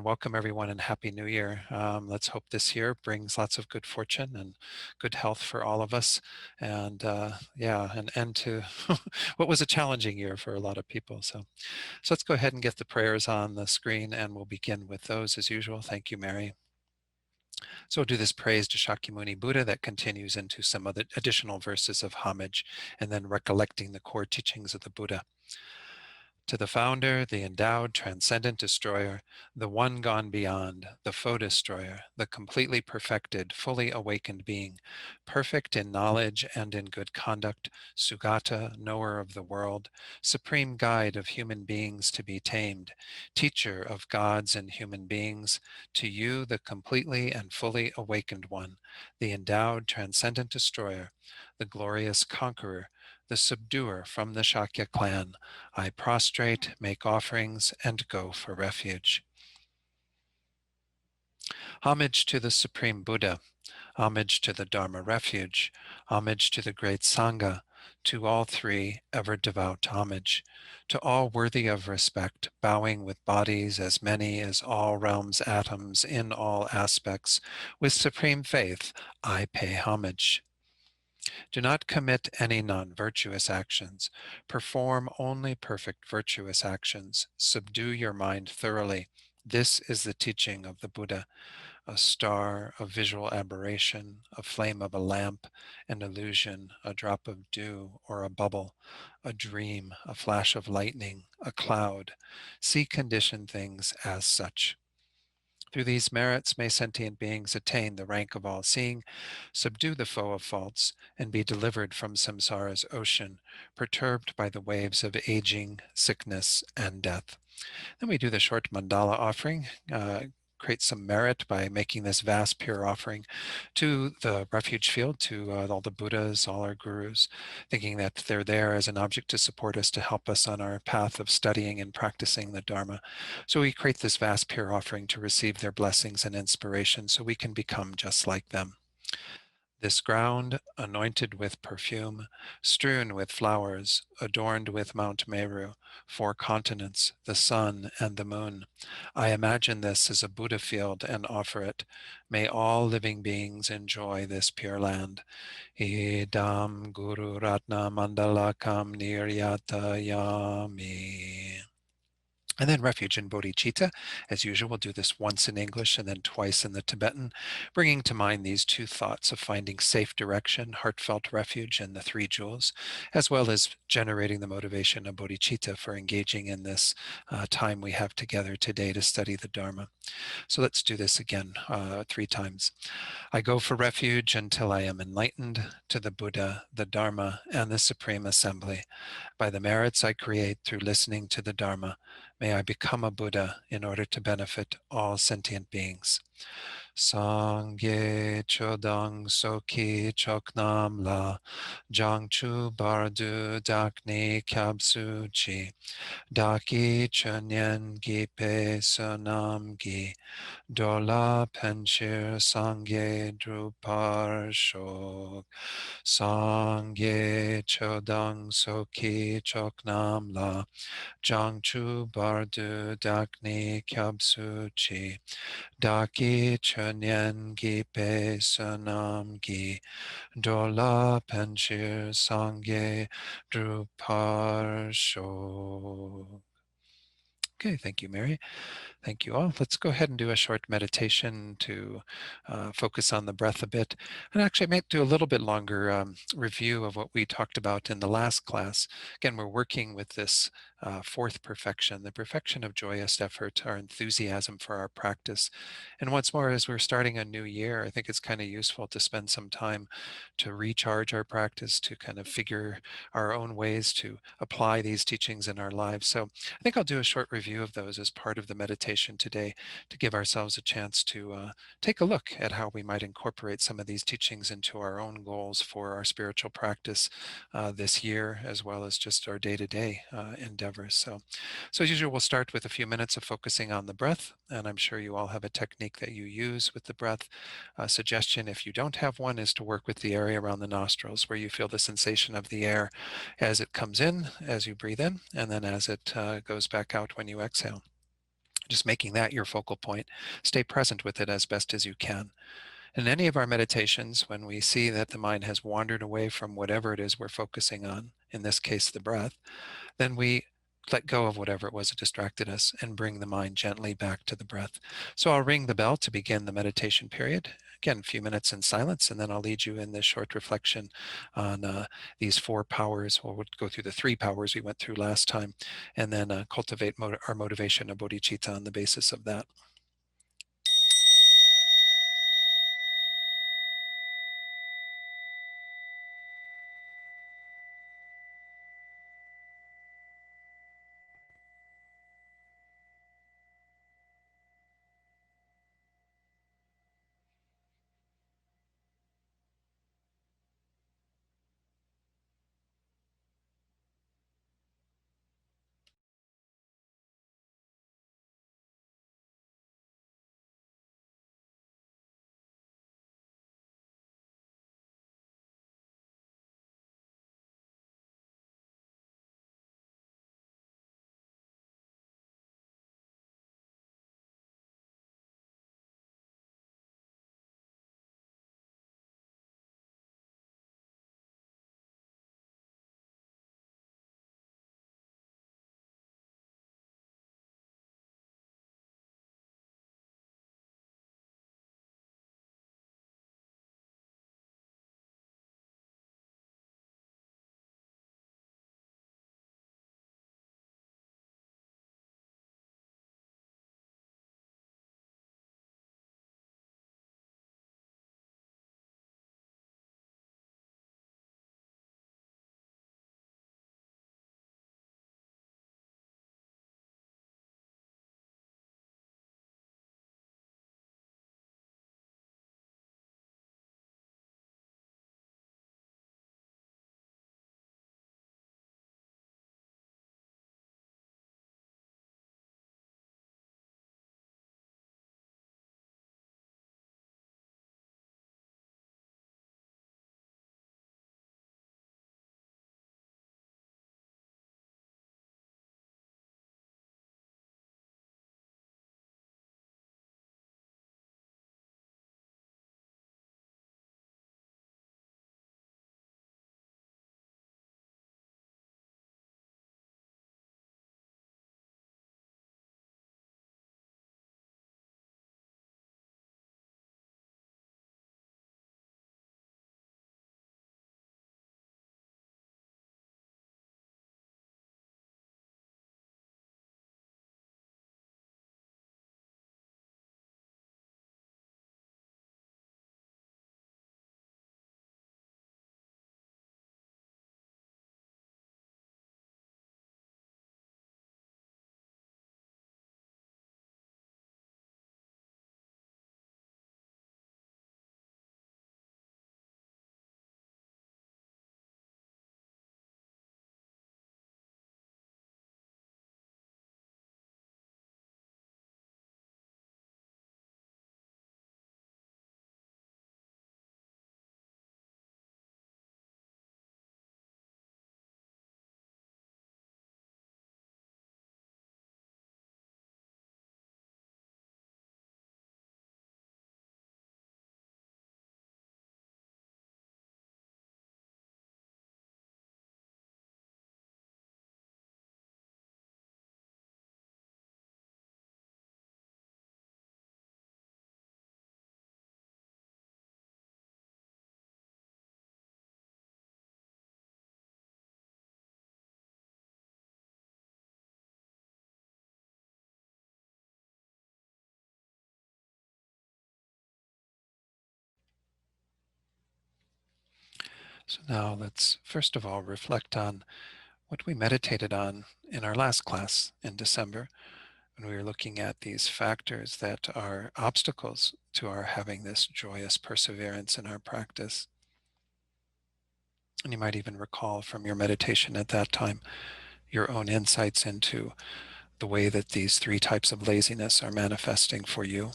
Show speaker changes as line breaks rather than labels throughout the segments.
and welcome everyone and Happy New Year. Let's hope this year brings lots of good fortune and good health for all of us. And yeah, an end to what was a challenging year for a lot of people. So let's go ahead and get the prayers on the screen, and we'll begin with those as usual. Thank you, Mary. So we'll do this praise to Shakyamuni Buddha that continues into some other additional verses of homage, and then recollecting the core teachings of the Buddha. To the founder, the endowed, transcendent destroyer, the one gone beyond, the foe destroyer, the completely perfected, fully awakened being, perfect in knowledge and in good conduct, Sugata, knower of the world, supreme guide of human beings to be tamed, teacher of gods and human beings, to you, the completely and fully awakened one, the endowed, transcendent destroyer, the glorious conqueror, the subduer from the Shakya clan, I prostrate, make offerings, and go for refuge. Homage to the Supreme Buddha, homage to the Dharma refuge, homage to the great Sangha, to all three ever devout homage, to all worthy of respect, bowing with bodies as many as all realms atoms in all aspects, with supreme faith, I pay homage. Do not commit any non-virtuous actions. Perform only perfect virtuous actions. Subdue your mind thoroughly. This is the teaching of the Buddha. A star, a visual aberration, a flame of a lamp, an illusion, a drop of dew or a bubble, a dream, a flash of lightning, a cloud. See conditioned things as such. Through these merits may sentient beings attain the rank of all-seeing, subdue the foe of faults, and be delivered from samsara's ocean, perturbed by the waves of aging, sickness, and death. Then we do the short mandala offering, create some merit by making this vast pure offering to the refuge field, to all the Buddhas, all our gurus, thinking that they're there as an object to support us, to help us on our path of studying and practicing the Dharma. So we create this vast pure offering to receive their blessings and inspiration so we can become just like them. This ground, anointed with perfume, strewn with flowers, adorned with Mount Meru, 4 continents, the sun and the moon. I imagine this as a Buddha field and offer it. May all living beings enjoy this pure land. Idam Guru Ratna Mandalakam Niryatayami. And then refuge in bodhicitta. As usual, we'll do this once in English and then twice in the Tibetan, bringing to mind these 2 thoughts of finding safe direction, heartfelt refuge, and the 3 jewels, as well as generating the motivation of bodhicitta for engaging in this time we have together today to study the Dharma. So let's do this again 3 times. I go for refuge until I am enlightened to the Buddha, the Dharma, and the Supreme Assembly. By the merits I create through listening to the Dharma, may I become a Buddha in order to benefit all sentient beings. Sangye chodang soki choknam la jangchu bardu dakni kyabsu chi daki chunyen gipe sonam gi dola penchir sangye drupar shok sangye chodang soki choknam la jangchu bardu dakni kyabsu chi daki chunyen gipe sonam gi dola penchir sangye drupar shok. Okay, thank you, Mary. Thank you all. Let's go ahead and do a short meditation to focus on the breath a bit. And actually, I might do a little bit longer review of what we talked about in the last class. Again, we're working with this 4th perfection, the perfection of joyous effort, our enthusiasm for our practice. And once more, as we're starting a new year, I think it's kind of useful to spend some time to recharge our practice, to kind of figure our own ways to apply these teachings in our lives. So I think I'll do a short review of those as part of the meditation today to give ourselves a chance to take a look at how we might incorporate some of these teachings into our own goals for our spiritual practice this year, as well as just our day-to-day endeavors. So as usual, we'll start with a few minutes of focusing on the breath, and I'm sure you all have a technique that you use with the breath. Suggestion, if you don't have one, is to work with the area around the nostrils where you feel the sensation of the air as it comes in, as you breathe in, and then as it goes back out when you exhale. just making that your focal point. Stay present with it as best as you can. In any of our meditations, when we see that the mind has wandered away from whatever it is we're focusing on, in this case, the breath, then we let go of whatever it was that distracted us and bring the mind gently back to the breath. So I'll ring the bell to begin the meditation period. Again, a few minutes in silence, and then I'll lead you in this short reflection on these 4 powers. We'll go through the 3 powers we went through last time, and then cultivate our motivation of bodhicitta on the basis of that. So now let's first of all reflect on what we meditated on in our last class in December, when we were looking at these factors that are obstacles to our having this joyous perseverance in our practice. And you might even recall from your meditation at that time your own insights into the way that these 3 types of laziness are manifesting for you.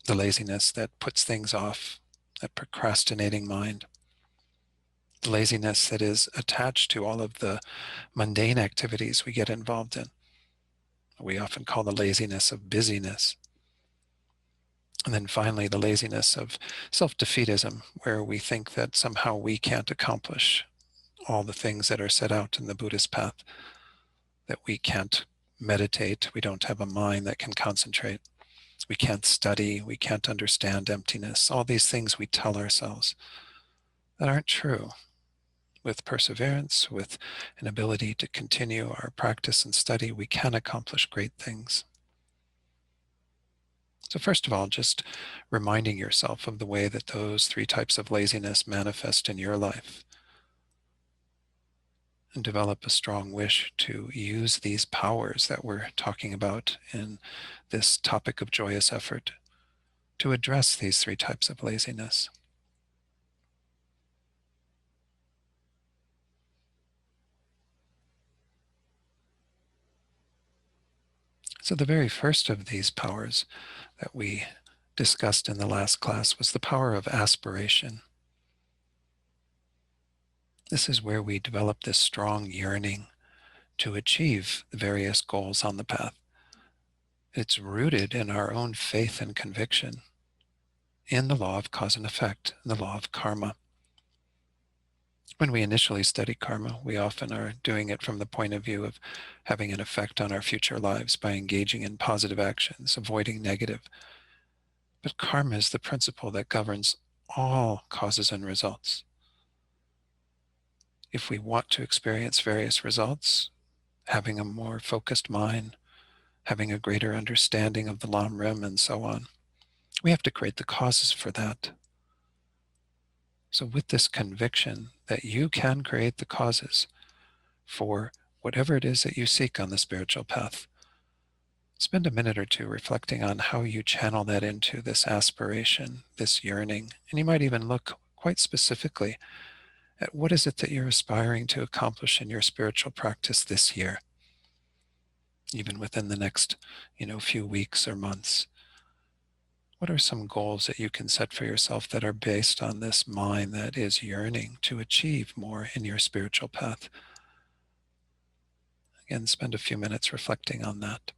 The laziness that puts things off, that procrastinating mind. The laziness that is attached to all of the mundane activities we get involved in. We often call the laziness of busyness. And then finally, the laziness of self-defeatism, where we think that somehow we can't accomplish all the things that are set out in the Buddhist path, that we can't meditate, we don't have a mind that can concentrate, we can't study, we can't understand emptiness, all these things we tell ourselves that aren't true. With perseverance, with an ability to continue our practice and study, we can accomplish great things. So first of all, just reminding yourself of the way that those three types of laziness manifest in your life, and develop a strong wish to use these powers that we're talking about in this topic of joyous effort to address these three types of laziness. So the very first of these powers that we discussed in the last class was the power of aspiration. This is where we develop this strong yearning to achieve the various goals on the path. It's rooted in our own faith and conviction in the law of cause and effect, in the law of karma. When we initially study karma, we often are doing it from the point of view of having an effect on our future lives by engaging in positive actions, avoiding negative. But karma is the principle that governs all causes and results. If we want to experience various results, having a more focused mind, having a greater understanding of the Lam Rim and so on, we have to create the causes for that. So with this conviction that you can create the causes for whatever it is that you seek on the spiritual path, spend a minute or two reflecting on how you channel that into this aspiration, this yearning. And you might even look quite specifically at what is it that you're aspiring to accomplish in your spiritual practice this year, even within the next, few weeks or months. What are some goals that you can set for yourself that are based on this mind that is yearning to achieve more in your spiritual path? Again, spend a few minutes reflecting on that.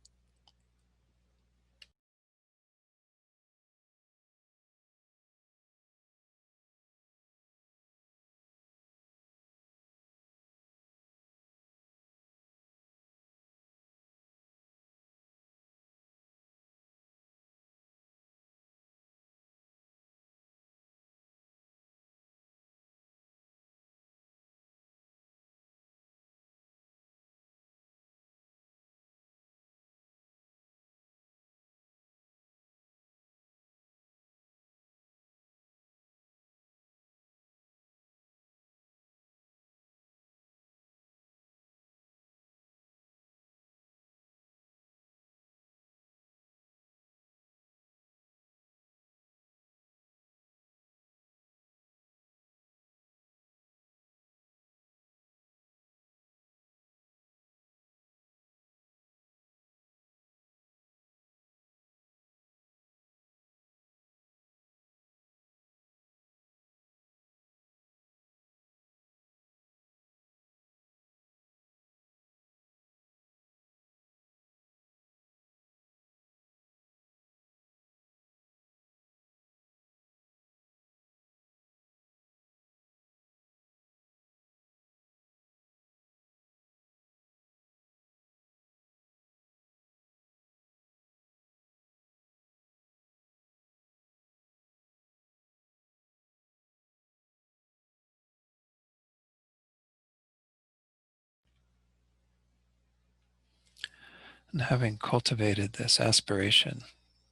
And having cultivated this aspiration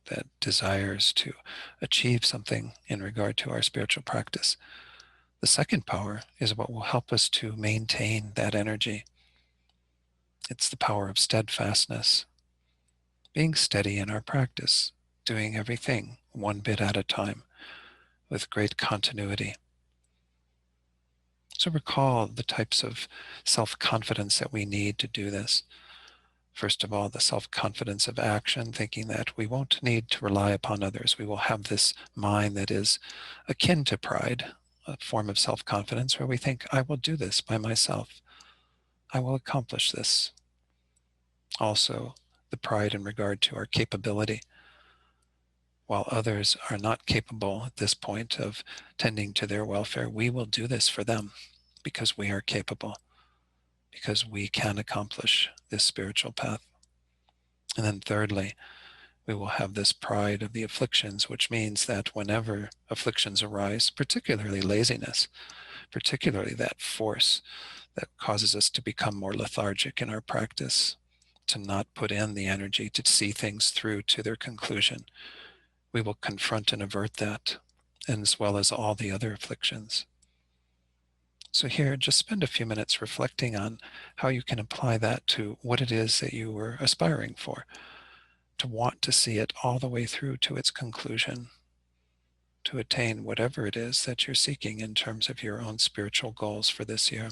that desires to achieve something in regard to our spiritual practice, the second power is what will help us to maintain that energy. It's the power of steadfastness, being steady in our practice, doing everything one bit at a time with great continuity. So recall the types of self-confidence that we need to do this. First of all, the self-confidence of action, thinking that we won't need to rely upon others. We will have this mind that is akin to pride, a form of self-confidence where we think, I will do this by myself. I will accomplish this. Also, the pride in regard to our capability. While others are not capable at this point of tending to their welfare, we will do this for them because we are capable, because we can accomplish this spiritual path. And then thirdly, we will have this pride of the afflictions, which means that whenever afflictions arise, particularly laziness, particularly that force that causes us to become more lethargic in our practice, to not put in the energy to see things through to their conclusion, we will confront and avert that, and as well as all the other afflictions. So here, just spend a few minutes reflecting on how you can apply that to what it is that you were aspiring for, to want to see it all the way through to its conclusion, to attain whatever it is that you're seeking in terms of your own spiritual goals for this year.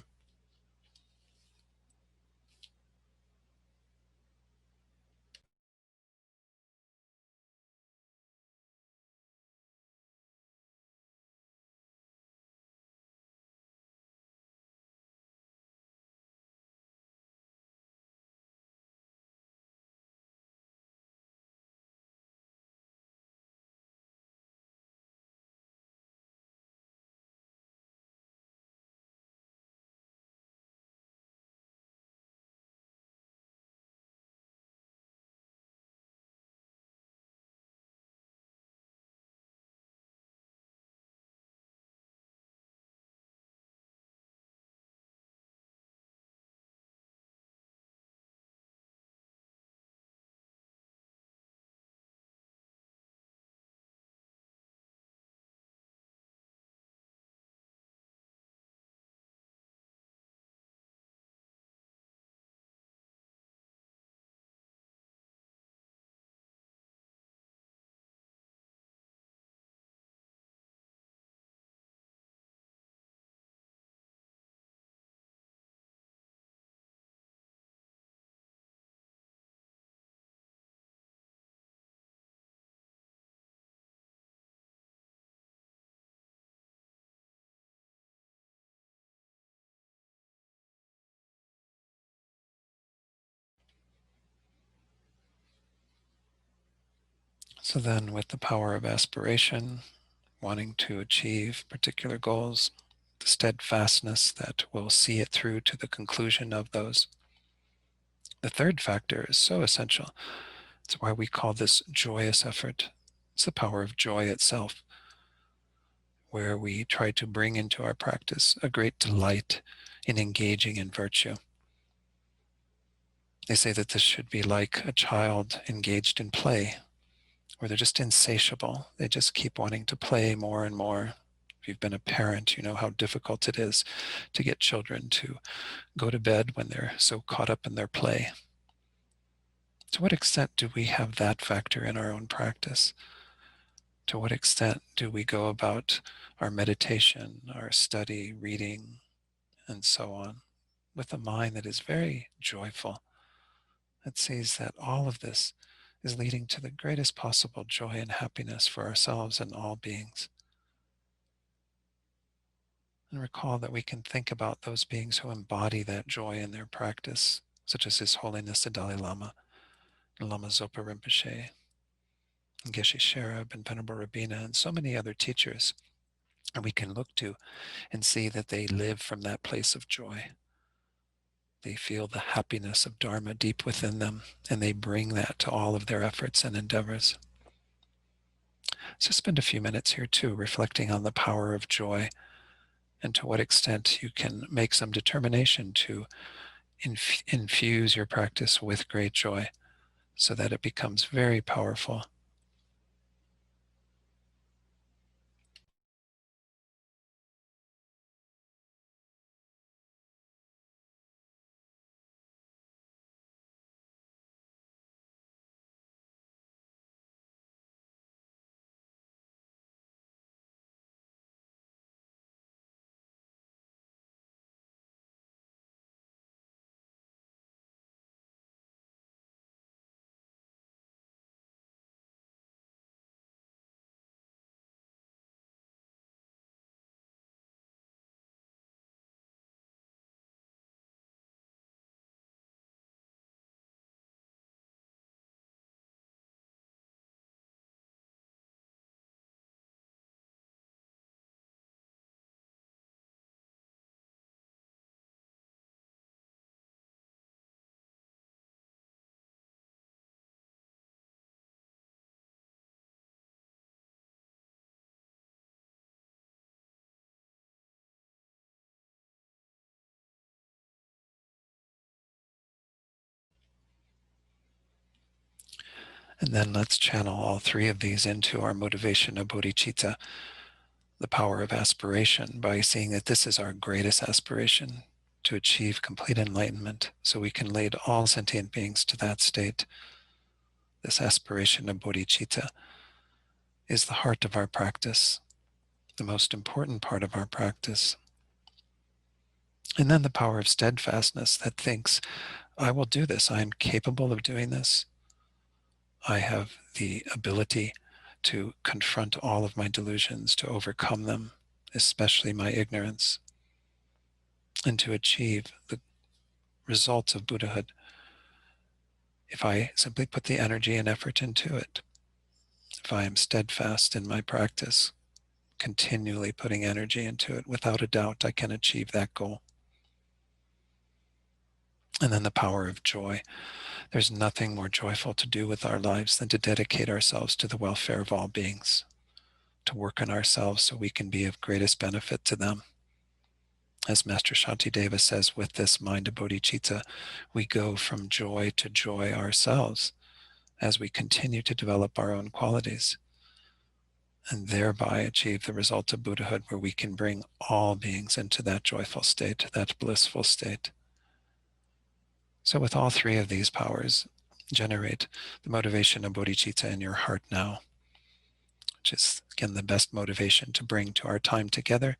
So then with the power of aspiration, wanting to achieve particular goals, the steadfastness that will see it through to the conclusion of those. The third factor is so essential. It's why we call this joyous effort. It's the power of joy itself, where we try to bring into our practice a great delight in engaging in virtue. They say that this should be like a child engaged in play, where they're just insatiable. They just keep wanting to play more and more. If you've been a parent, you know how difficult it is to get children to go to bed when they're so caught up in their play. To what extent do we have that factor in our own practice? To what extent do we go about our meditation, our study, reading, and so on, with a mind that is very joyful, that sees that all of this is leading to the greatest possible joy and happiness for ourselves and all beings? And recall that we can think about those beings who embody that joy in their practice, such as His Holiness the Dalai Lama, and Lama Zopa Rinpoche, and Geshe Sherab, and Venerable Rabina, and so many other teachers. And we can look to and see that they live from that place of joy. They feel the happiness of Dharma deep within them, and they bring that to all of their efforts and endeavors. So spend a few minutes here too, reflecting on the power of joy and to what extent you can make some determination to infuse your practice with great joy so that it becomes very powerful. And then let's channel all three of these into our motivation of bodhicitta, the power of aspiration, by seeing that this is our greatest aspiration, to achieve complete enlightenment, so we can lead all sentient beings to that state. This aspiration of bodhicitta is the heart of our practice, the most important part of our practice. And then the power of steadfastness that thinks, I will do this. I am capable of doing this. I have the ability to confront all of my delusions, to overcome them, especially my ignorance, and to achieve the results of Buddhahood if I simply put the energy and effort into it. If I am steadfast in my practice, continually putting energy into it, without a doubt I can achieve that goal. And then the power of joy. There's nothing more joyful to do with our lives than to dedicate ourselves to the welfare of all beings, to work on ourselves so we can be of greatest benefit to them. As Master Shantideva says, with this mind of bodhicitta, we go from joy to joy ourselves as we continue to develop our own qualities, and thereby achieve the result of Buddhahood, where we can bring all beings into that joyful state, that blissful state. So with all three of these powers, generate the motivation of bodhicitta in your heart now, which is, again, the best motivation to bring to our time together,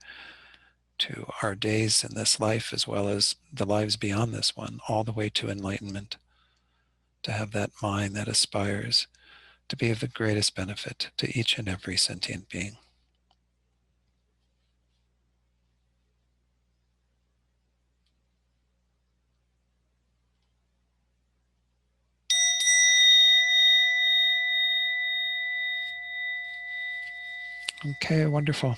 to our days in this life, as well as the lives beyond this one, all the way to enlightenment, to have that mind that aspires to be of the greatest benefit to each and every sentient being. Okay, wonderful.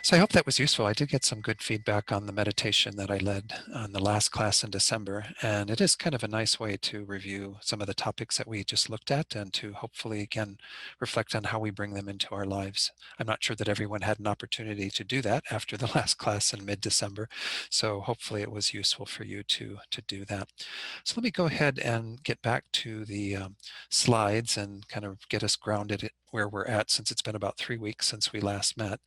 So I hope that was useful. I did get some good feedback on the meditation that I led on the last class in December, and it is kind of a nice way to review some of the topics that we just looked at, and to hopefully, again, reflect on how we bring them into our lives. I'm not sure that everyone had an opportunity to do that after the last class in mid-December, so hopefully it was useful for you to do that. So let me go ahead and get back to the slides and kind of get us grounded at where we're at, since it's been about 3 weeks since we last met.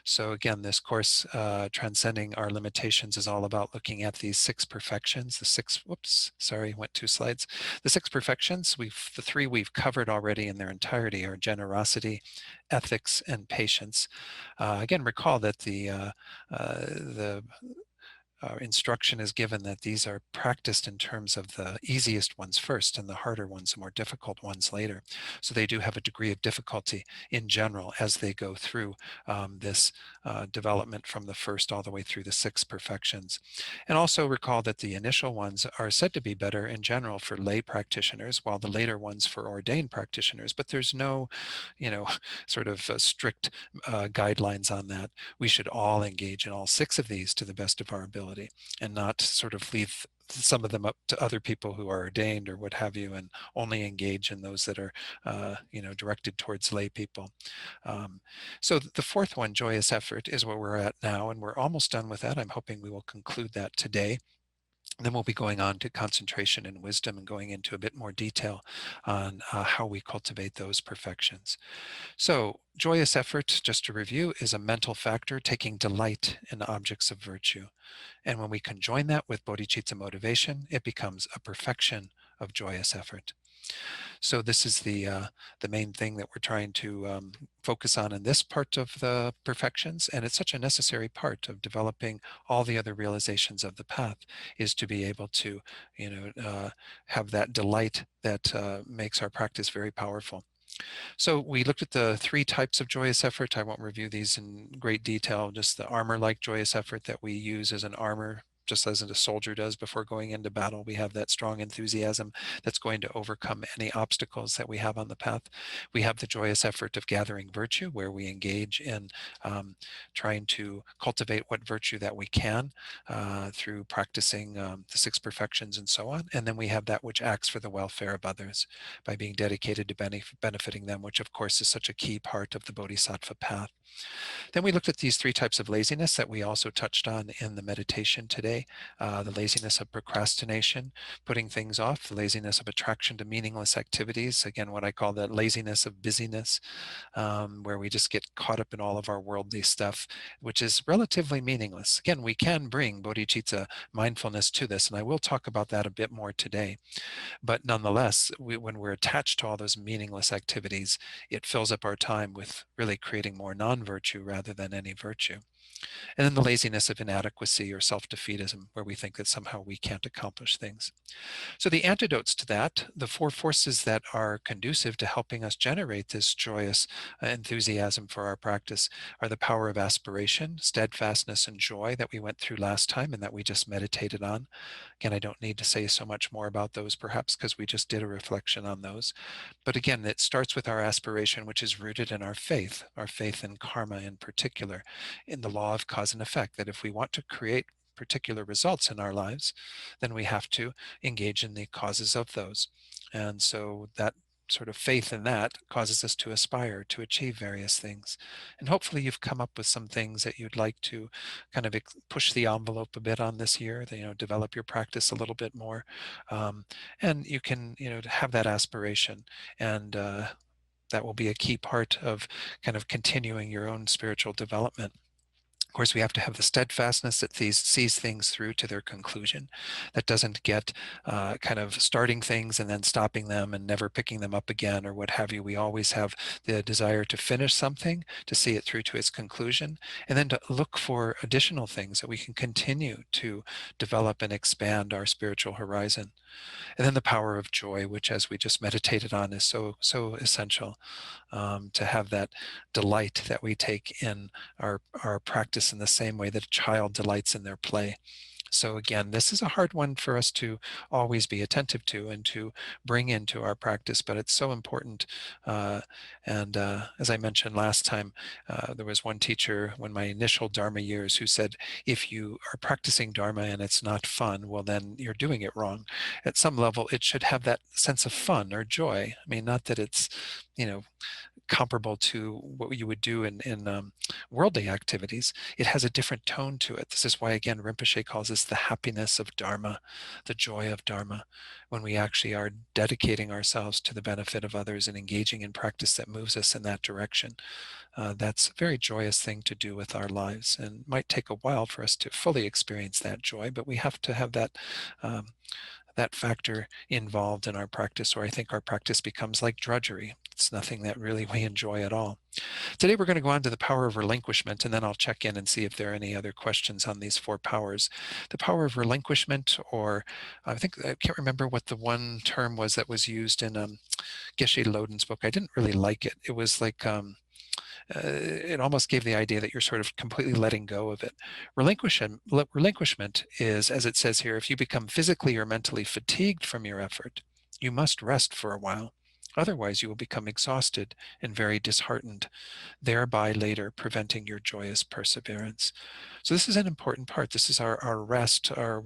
So again, this course, Transcending Our Limitations, is all about looking at these 6 perfections, the 6, whoops, sorry, went 2 slides. The 6 perfections, the 3 we've covered already in their entirety are generosity, ethics, and patience. Again, recall that the instruction is given that these are practiced in terms of the easiest ones first and the harder ones, the more difficult ones later. So they do have a degree of difficulty in general as they go through this development from the first all the way through the 6 perfections. And also recall that the initial ones are said to be better in general for lay practitioners, while the later ones for ordained practitioners. But there's no, sort of strict guidelines on that. We should all engage in all 6 of these to the best of our ability, and not sort of leave some of them up to other people who are ordained or what have you, and only engage in those that are, directed towards lay people. So the 4th one, joyous effort, is where we're at now, and we're almost done with that. I'm hoping we will conclude that today. And then we'll be going on to concentration and wisdom, and going into a bit more detail on how we cultivate those perfections. So joyous effort, just to review, is a mental factor taking delight in objects of virtue. And when we conjoin that with bodhicitta motivation, it becomes a perfection of joyous effort. So this is the main thing that we're trying to focus on in this part of the perfections, and it's such a necessary part of developing all the other realizations of the path, is to be able to, have that delight that makes our practice very powerful. So we looked at the 3 types of joyous effort. I won't review these in great detail, just the armor-like joyous effort that we use as an armor, just as a soldier does before going into battle. We have that strong enthusiasm that's going to overcome any obstacles that we have on the path. We have the joyous effort of gathering virtue, where we engage in trying to cultivate what virtue that we can through practicing the 6 perfections and so on. And then we have that which acts for the welfare of others by being dedicated to benefiting them, which of course is such a key part of the Bodhisattva path. Then we looked at these 3 types of laziness that we also touched on in the meditation today. today, the laziness of procrastination, putting things off, the laziness of attraction to meaningless activities, again, what I call the laziness of busyness, where we just get caught up in all of our worldly stuff, which is relatively meaningless. Again, we can bring bodhicitta mindfulness to this, and I will talk about that a bit more today. But nonetheless, when we're attached to all those meaningless activities, it fills up our time with really creating more non-virtue rather than any virtue. And then the laziness of inadequacy or self-defeatism, where we think that somehow we can't accomplish things. So the antidotes to that, the four forces that are conducive to helping us generate this joyous enthusiasm for our practice, are the power of aspiration, steadfastness, and joy that we went through last time and that we just meditated on. Again, I don't need to say so much more about those perhaps because we just did a reflection on those. But again, it starts with our aspiration, which is rooted in our faith in karma in particular, in the law of cause and effect, that if we want to create particular results in our lives, then we have to engage in the causes of those. And so that sort of faith in that causes us to aspire to achieve various things. And hopefully you've come up with some things that you'd like to kind of push the envelope a bit on this year, develop your practice a little bit more. And you can, have that aspiration, and that will be a key part of kind of continuing your own spiritual development. Of course, we have to have the steadfastness that sees things through to their conclusion, that doesn't get kind of starting things and then stopping them and never picking them up again or what have you. We always have the desire to finish something, to see it through to its conclusion, and then to look for additional things that we can continue to develop and expand our spiritual horizon. And then the power of joy, which, as we just meditated on, is so essential, to have that delight that we take in our practice in the same way that a child delights in their play. So again, this is a hard one for us to always be attentive to and to bring into our practice, but it's so important. And as I mentioned last time, there was one teacher when my initial Dharma years who said, if you are practicing Dharma and it's not fun, well, then you're doing it wrong. At some level, it should have that sense of fun or joy. I mean, not that it's, comparable to what you would do in worldly activities. It has a different tone to it. This is why, again, Rinpoche calls this the happiness of Dharma, the joy of Dharma, when we actually are dedicating ourselves to the benefit of others and engaging in practice that moves us in that direction. That's a very joyous thing to do with our lives, and might take a while for us to fully experience that joy, but we have to have that factor involved in our practice, or I think our practice becomes like drudgery. It's nothing that really we enjoy at all. Today we're going to go on to the power of relinquishment, and then I'll check in and see if there are any other questions on these four powers. The power of relinquishment, or I can't remember what the one term was that was used in Geshe Loden's book. I didn't really like it. It was like it almost gave the idea that you're sort of completely letting go of it. Relinquishment is, as it says here, if you become physically or mentally fatigued from your effort, you must rest for a while. Otherwise, you will become exhausted and very disheartened, thereby later preventing your joyous perseverance. So this is an important part. This is our rest, our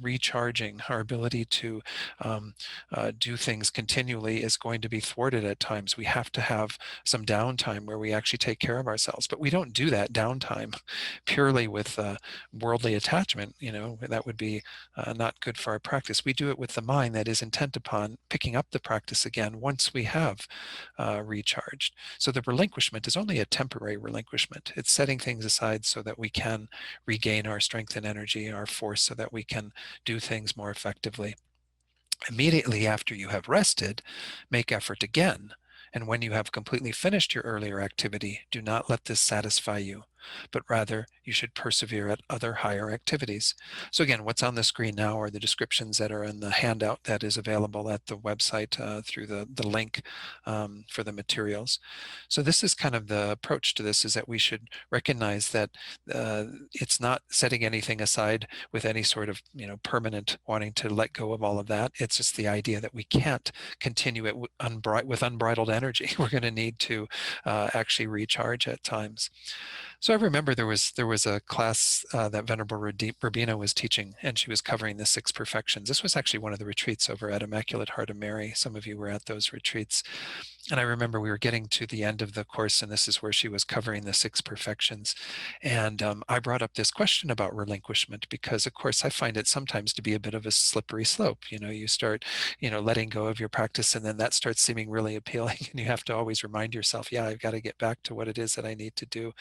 recharging, our ability to do things continually is going to be thwarted at times. We have to have some downtime where we actually take care of ourselves. But we don't do that downtime purely with worldly attachment. That would be not good for our practice. We do it with the mind that is intent upon picking up the practice again once we have recharged. So the relinquishment is only a temporary relinquishment. It's setting things aside so that we can regain our strength and energy, our force, so that we can do things more effectively. Immediately after you have rested, make effort again. And when you have completely finished your earlier activity, do not let this satisfy you, but rather you should persevere at other higher activities. So again, what's on the screen now are the descriptions that are in the handout that is available at the website through the link for the materials. So this is kind of the approach to this, is that we should recognize that it's not setting anything aside with any sort of permanent wanting to let go of all of that. It's just the idea that we can't continue it with unbridled energy. We're going to need to actually recharge at times. So I remember there was a class that Venerable Rubina was teaching, and she was covering the 6 perfections. This was actually one of the retreats over at Immaculate Heart of Mary. Some of you were at those retreats. And I remember we were getting to the end of the course, and this is where she was covering the 6 perfections. And I brought up this question about relinquishment because, of course, I find it sometimes to be a bit of a slippery slope. You start, letting go of your practice, and then that starts seeming really appealing. And you have to always remind yourself, yeah, I've got to get back to what it is that I need to do.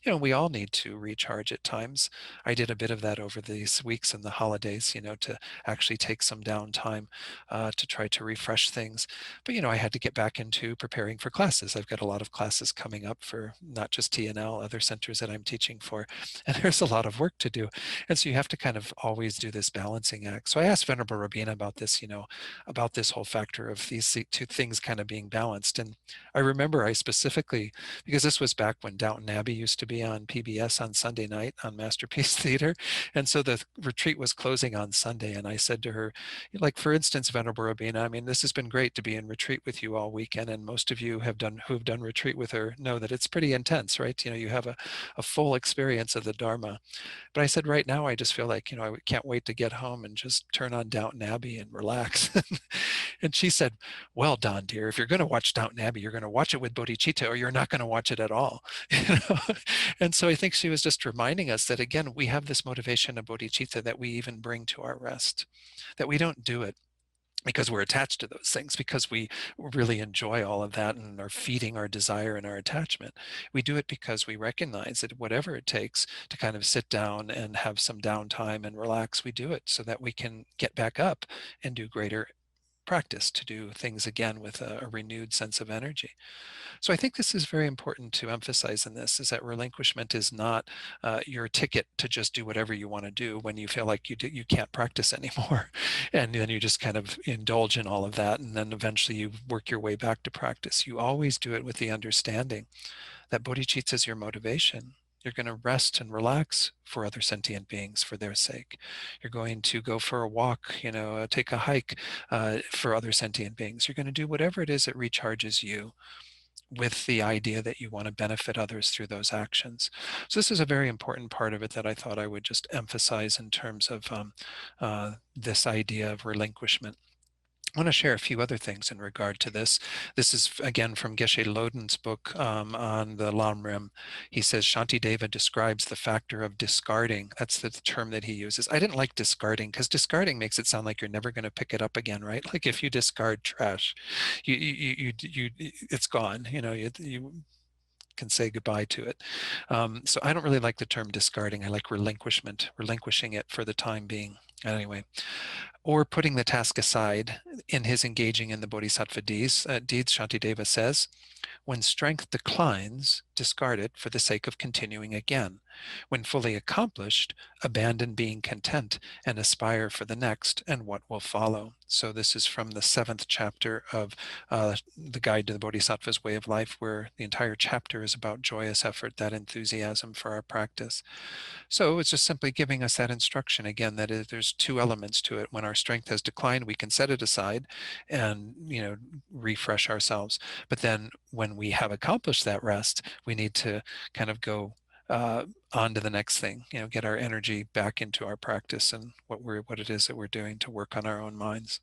We all need to recharge at times. I did a bit of that over these weeks and the holidays, to actually take some downtime to try to refresh things. But, I had to get back into preparing for classes. I've got a lot of classes coming up for not just TNL, other centers that I'm teaching for, and there's a lot of work to do. And so you have to kind of always do this balancing act. So I asked Venerable Rabina about this, about this whole factor of these 2 things kind of being balanced. And I remember I specifically, because this was back when Downton Abbey used to be on PBS on Sunday night on Masterpiece Theater. And so the retreat was closing on Sunday. And I said to her, like, for instance, Venerable Rabina, I mean, this has been great to be in retreat with you all weekend. And most of you who have done retreat with her know that it's pretty intense, right? You have a full experience of the Dharma. But I said, right now, I just feel like, I can't wait to get home and just turn on Downton Abbey and relax. And she said, well, Don, dear, if you're going to watch Downton Abbey, you're going to watch it with bodhicitta or you're not going to watch it at all. And so I think she was just reminding us that, again, we have this motivation of bodhicitta that we even bring to our rest, that we don't do it because we're attached to those things, because we really enjoy all of that and are feeding our desire and our attachment. We do it because we recognize that whatever it takes to kind of sit down and have some downtime and relax, we do it so that we can get back up and do greater practice, to do things again with a renewed sense of energy. So I think this is very important to emphasize in this, is that relinquishment is not your ticket to just do whatever you want to do when you feel like you can't practice anymore. And then you just kind of indulge in all of that. And then eventually you work your way back to practice. You always do it with the understanding that bodhicitta is your motivation. You're going to rest and relax for other sentient beings for their sake. You're going to go for a walk, take a hike for other sentient beings. You're going to do whatever it is that recharges you, with the idea that you want to benefit others through those actions. So this is a very important part of it that I thought I would just emphasize in terms of this idea of relinquishment. I want to share a few other things in regard to this. This is, again, from Geshe Loden's book on the Lam Rim. He says, Shantideva describes the factor of discarding. That's the term that he uses. I didn't like discarding, because discarding makes it sound like you're never going to pick it up again, right? Like if you discard trash, it's gone. You can say goodbye to it. So I don't really like the term discarding. I like relinquishment, relinquishing it for the time being. Anyway, or putting the task aside in his engaging in the bodhisattva deeds, Shantideva says, when strength declines, discard it for the sake of continuing again. When fully accomplished, abandon being content and aspire for the next and what will follow. So this is from the 7th chapter of the Guide to the Bodhisattva's Way of Life, where the entire chapter is about joyous effort, that enthusiasm for our practice. So it's just simply giving us that instruction again, that there's 2 elements to it. When our strength has declined, we can set it aside and refresh ourselves. But then when we have accomplished that rest, we need to kind of go on to the next thing, get our energy back into our practice and what it is that we're doing to work on our own minds.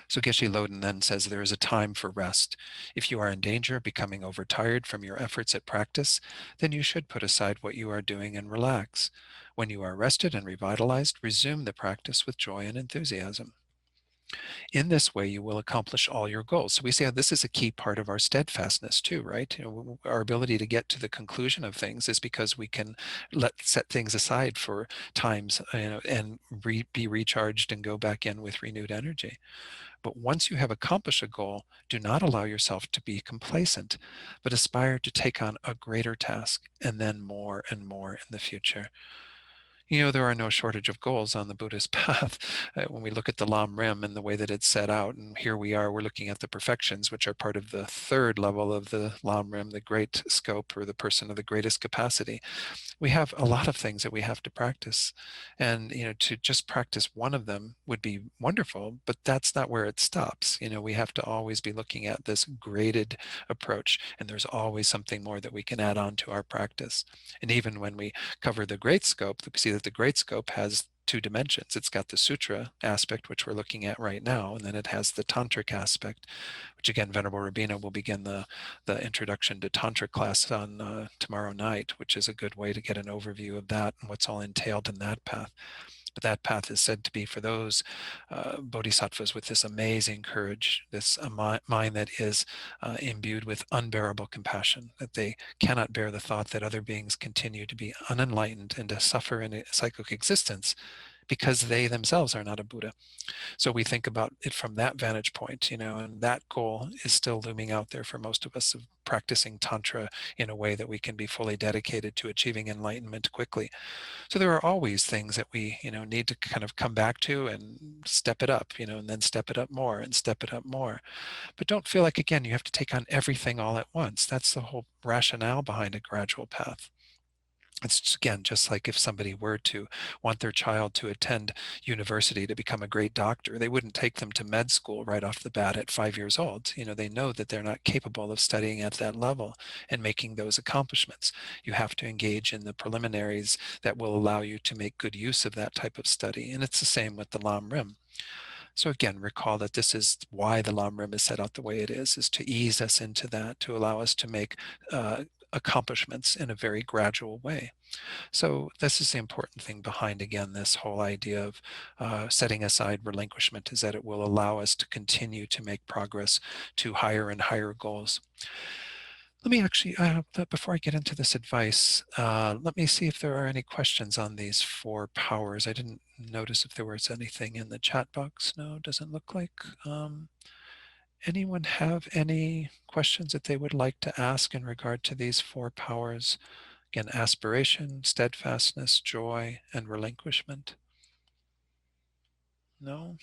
So Geshe Loden then says there is a time for rest. If you are in danger of becoming overtired from your efforts at practice, then you should put aside what you are doing and relax. When you are rested and revitalized, resume the practice with joy and enthusiasm. In this way, you will accomplish all your goals. So we see how this is a key part of our steadfastness too, right? Our ability to get to the conclusion of things is because we can set things aside for times, and be recharged and go back in with renewed energy. But once you have accomplished a goal, do not allow yourself to be complacent, but aspire to take on a greater task and then more and more in the future. There are no shortage of goals on the Buddhist path. When we look at the Lam Rim and the way that it's set out, and here we are, we're looking at the perfections, which are part of the 3rd level of the Lam Rim, the great scope, or the person of the greatest capacity. We have a lot of things that we have to practice. And, to just practice one of them would be wonderful, but that's not where it stops. We have to always be looking at this graded approach, and there's always something more that we can add on to our practice. And even when we cover the great scope, we see that the great scope has two dimensions. It's got the sutra aspect, which we're looking at right now, and then it has the tantric aspect, which again, Venerable Rabina will begin the introduction to tantra class on tomorrow night, which is a good way to get an overview of that and what's all entailed in that path. But that path is said to be for those bodhisattvas with this amazing courage, this mind that is imbued with unbearable compassion, that they cannot bear the thought that other beings continue to be unenlightened and to suffer in a psychic existence because they themselves are not a Buddha. So we think about it from that vantage point, and that goal is still looming out there for most of us, of practicing Tantra in a way that we can be fully dedicated to achieving enlightenment quickly. So there are always things that we, need to kind of come back to and step it up, and then step it up more and step it up more. But don't feel like, again, you have to take on everything all at once. That's the whole rationale behind a gradual path. It's, again, just like if somebody were to want their child to attend university to become a great doctor, they wouldn't take them to med school right off the bat at 5 years old. They know that they're not capable of studying at that level and making those accomplishments. You have to engage in the preliminaries that will allow you to make good use of that type of study. And it's the same with the Lam Rim. So again, recall that this is why the Lam Rim is set out the way it is to ease us into that, to allow us to make accomplishments in a very gradual way. So this is the important thing behind, again, this whole idea of setting aside relinquishment, is that it will allow us to continue to make progress to higher and higher goals. Let me actually, before I get into this advice, let me see if there are any questions on these 4 powers. I didn't notice if there was anything in the chat box. No, doesn't look like. Anyone have any questions that they would like to ask in regard to these 4 powers? Again, aspiration, steadfastness, joy, and relinquishment. No?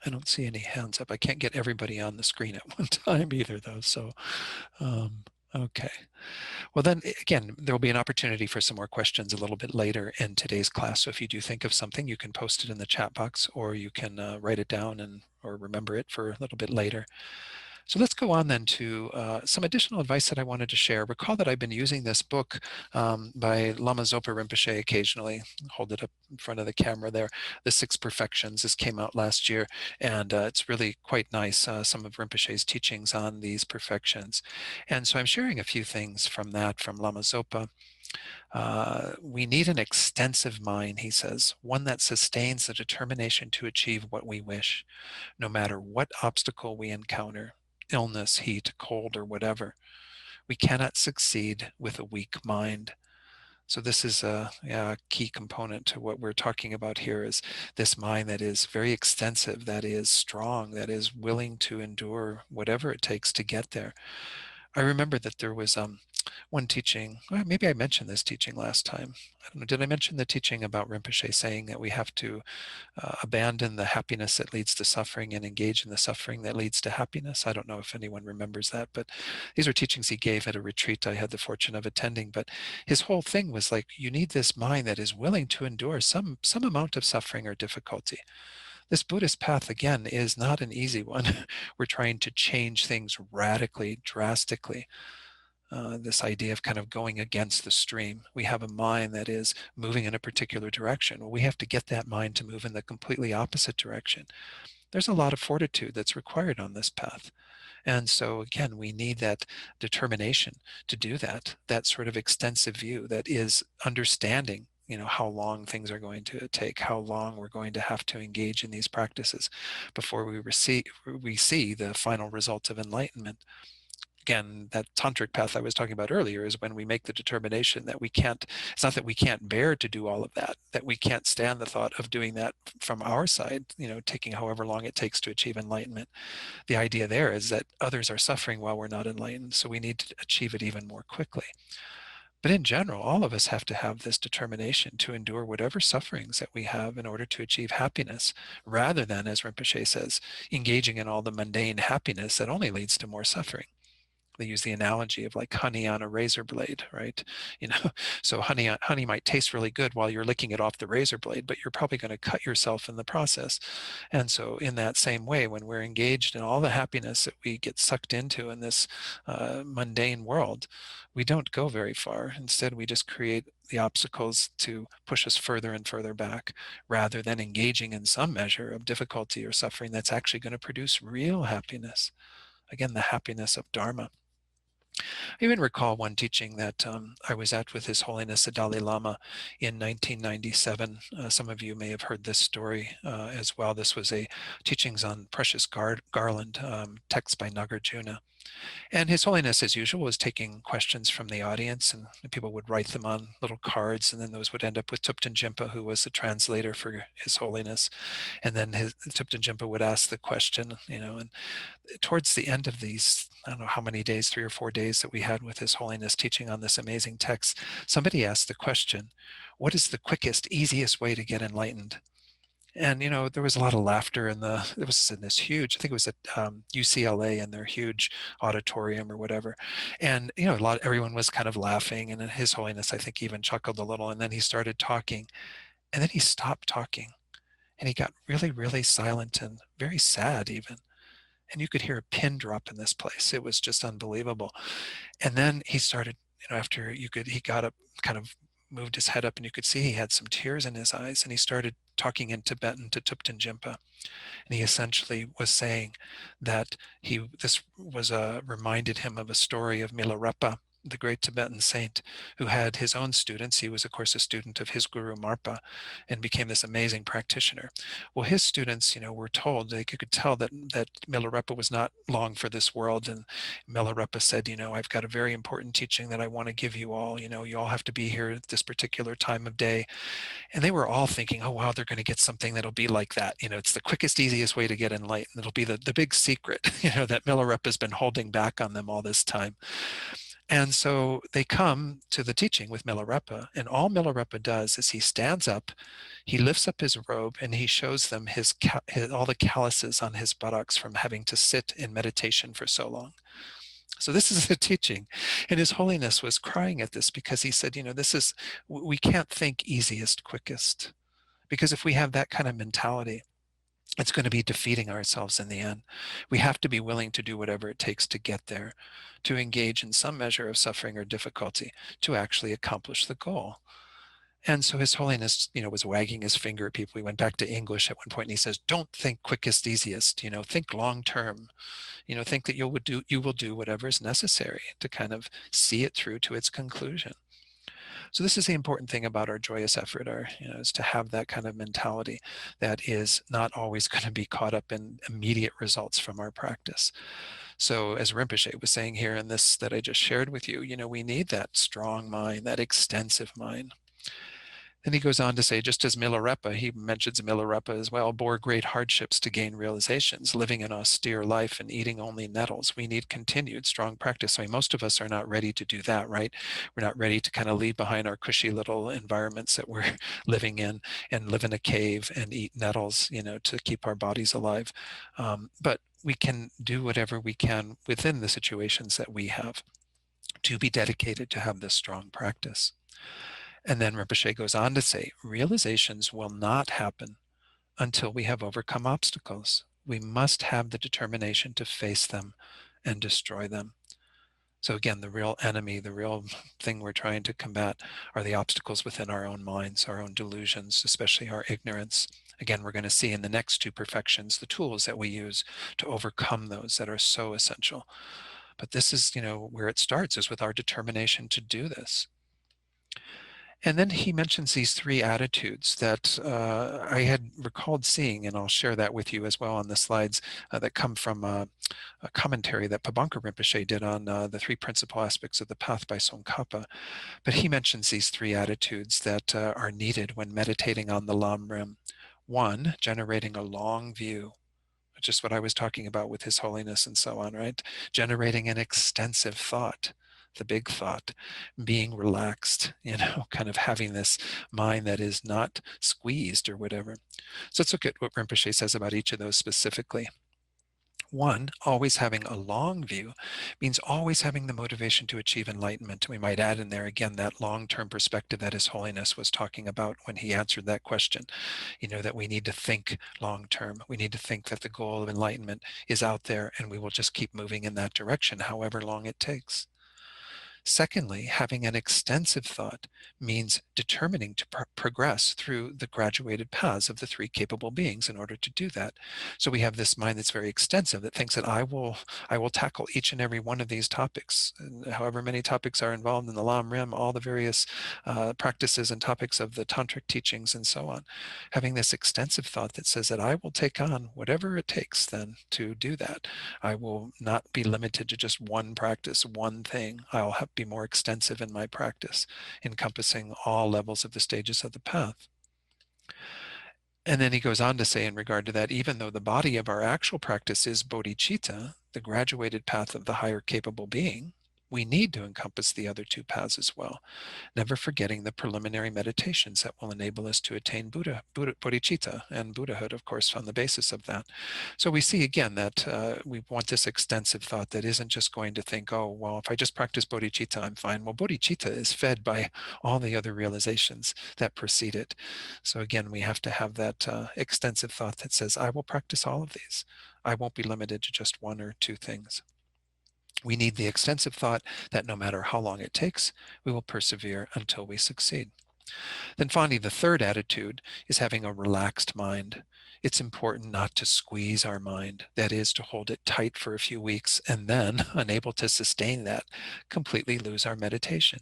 I don't see any hands up. I can't get everybody on the screen at one time either, though. So, okay. Well, then, again, there will be an opportunity for some more questions a little bit later in today's class. So if you do think of something, you can post it in the chat box, or you can write it down or remember it for a little bit later. So let's go on then to some additional advice that I wanted to share. Recall that I've been using this book by Lama Zopa Rinpoche occasionally. Hold it up in front of the camera there. The 6 Perfections. This came out last year, and it's really quite nice, some of Rinpoche's teachings on these perfections. And so I'm sharing a few things from that, from Lama Zopa. We need an extensive mind, he says, one that sustains the determination to achieve what we wish, no matter what obstacle we encounter. Illness, heat, cold, or whatever. We cannot succeed with a weak mind. So this is a key component to what we're talking about here, is this mind that is very extensive, that is strong, that is willing to endure whatever it takes to get there. I remember that there was one teaching, well, maybe I mentioned this teaching last time. I don't know, did I mention the teaching about Rinpoche saying that we have to abandon the happiness that leads to suffering and engage in the suffering that leads to happiness? I don't know if anyone remembers that, but these are teachings he gave at a retreat I had the fortune of attending. But his whole thing was like, you need this mind that is willing to endure some amount of suffering or difficulty. This Buddhist path, again, is not an easy one. We're trying to change things radically, drastically. This idea of kind of going against the stream. We have a mind that is moving in a particular direction. Well, we have to get that mind to move in the completely opposite direction. There's a lot of fortitude that's required on this path. And so, again, we need that determination to do that sort of extensive view that is understanding, how long things are going to take, how long we're going to have to engage in these practices before we see the final results of enlightenment. Again, that tantric path I was talking about earlier is when we make the determination that we can't, it's not that we can't bear to do all of that we can't stand the thought of doing that from our side, taking however long it takes to achieve enlightenment. The idea there is that others are suffering while we're not enlightened, so we need to achieve it even more quickly. But in general, all of us have to have this determination to endure whatever sufferings that we have in order to achieve happiness, rather than, as Rinpoche says, engaging in all the mundane happiness that only leads to more suffering. They use the analogy of like honey on a razor blade, right? So honey might taste really good while you're licking it off the razor blade, but you're probably going to cut yourself in the process. And so in that same way, when we're engaged in all the happiness that we get sucked into in this mundane world, we don't go very far. Instead, we just create the obstacles to push us further and further back, rather than engaging in some measure of difficulty or suffering that's actually going to produce real happiness. Again, the happiness of Dharma. I even recall one teaching that I was at with His Holiness the Dalai Lama in 1997. Some of you may have heard this story as well. This was a teachings on Precious Garland, text by Nagarjuna. And His Holiness, as usual, was taking questions from the audience, and people would write them on little cards, and then those would end up with Thubten Jinpa, who was the translator for His Holiness. And then Thubten Jinpa would ask the question, and towards the end of these, I don't know how many days, 3 or 4 days that we had with His Holiness teaching on this amazing text, somebody asked the question, what is the quickest, easiest way to get enlightened? And there was a lot of laughter it was in this huge, I think it was at UCLA in their huge auditorium or whatever. And everyone was kind of laughing, and then His Holiness, I think, even chuckled a little, and then he started talking, and then he stopped talking, and he got really, really silent and very sad even. And you could hear a pin drop in this place. It was just unbelievable. And then he started, after he got up, kind of moved his head up, and you could see he had some tears in his eyes, and he started talking in Tibetan to Thubten Jinpa. And he essentially was saying that this was reminded him of a story of Milarepa, the great Tibetan saint, who had his own students. He was, of course, a student of his guru Marpa, and became this amazing practitioner. Well, his students, were told, they could tell that Milarepa was not long for this world. And Milarepa said, I've got a very important teaching that I want to give you all. You all have to be here at this particular time of day. And they were all thinking, oh, wow, they're going to get something that'll be like that. It's the quickest, easiest way to get enlightened. It'll be the big secret, that Milarepa has been holding back on them all this time. And so they come to the teaching with Milarepa, and all Milarepa does is he stands up, he lifts up his robe, and he shows them all the calluses on his buttocks from having to sit in meditation for so long. So this is the teaching. And His Holiness was crying at this because he said, we can't think easiest, quickest. Because if we have that kind of mentality, it's going to be defeating ourselves in the end. We have to be willing to do whatever it takes to get there, to engage in some measure of suffering or difficulty to actually accomplish the goal. And so His Holiness, was wagging his finger at people. He went back to English at one point, and he says, don't think quickest, easiest, think long term, think that you will do whatever is necessary to kind of see it through to its conclusion. So this is the important thing about our joyous effort, is to have that kind of mentality that is not always going to be caught up in immediate results from our practice. So as Rinpoche was saying here in this that I just shared with you, we need that strong mind, that extensive mind. Then he goes on to say, just as Milarepa, he mentions Milarepa as well, bore great hardships to gain realizations, living an austere life and eating only nettles. We need continued strong practice. I mean, most of us are not ready to do that, right? We're not ready to kind of leave behind our cushy little environments that we're living in and live in a cave and eat nettles, to keep our bodies alive. But we can do whatever we can within the situations that we have to be dedicated to have this strong practice. And then Rinpoche goes on to say, realizations will not happen until we have overcome obstacles. We must have the determination to face them and destroy them. So again, the real enemy, the real thing we're trying to combat are the obstacles within our own minds, our own delusions, especially our ignorance. Again, we're going to see in the next two perfections the tools that we use to overcome those that are so essential. But this is, where it starts, is with our determination to do this. And then he mentions these three attitudes that I had recalled seeing, and I'll share that with you as well on the slides that come from a commentary that Pabongka Rinpoche did on the three principal aspects of the path by Tsongkhapa. But he mentions these three attitudes that are needed when meditating on the Lam Rim. One, generating a long view, which is what I was talking about with His Holiness and so on, right? Generating an extensive thought, the big thought, being relaxed, kind of having this mind that is not squeezed or whatever. So let's look at what Rinpoche says about each of those specifically. One, always having a long view means always having the motivation to achieve enlightenment. We might add in there again that long-term perspective that His Holiness was talking about when he answered that question. That we need to think long-term. We need to think that the goal of enlightenment is out there and we will just keep moving in that direction, however long it takes. Secondly, having an extensive thought means determining to progress through the graduated paths of the three capable beings in order to do that. So we have this mind that's very extensive that thinks that I will tackle each and every one of these topics, and however many topics are involved in the Lam Rim, all the various practices and topics of the tantric teachings and so on. Having this extensive thought that says that I will take on whatever it takes then to do that. I will not be limited to just one practice, one thing. I'll be more extensive in my practice, encompassing all levels of the stages of the path. And then he goes on to say in regard to that, even though the body of our actual practice is bodhicitta, the graduated path of the higher capable being, we need to encompass the other two paths as well, never forgetting the preliminary meditations that will enable us to attain bodhicitta and Buddhahood, of course, on the basis of that. So we see again that we want this extensive thought that isn't just going to think, oh, well, if I just practice bodhicitta, I'm fine. Well, bodhicitta is fed by all the other realizations that precede it. So again, we have to have that extensive thought that says, I will practice all of these. I won't be limited to just one or two things. We need the extensive thought that no matter how long it takes, we will persevere until we succeed. Then finally, the third attitude is having a relaxed mind. It's important not to squeeze our mind, that is, to hold it tight for a few weeks and then, unable to sustain that, completely lose our meditation.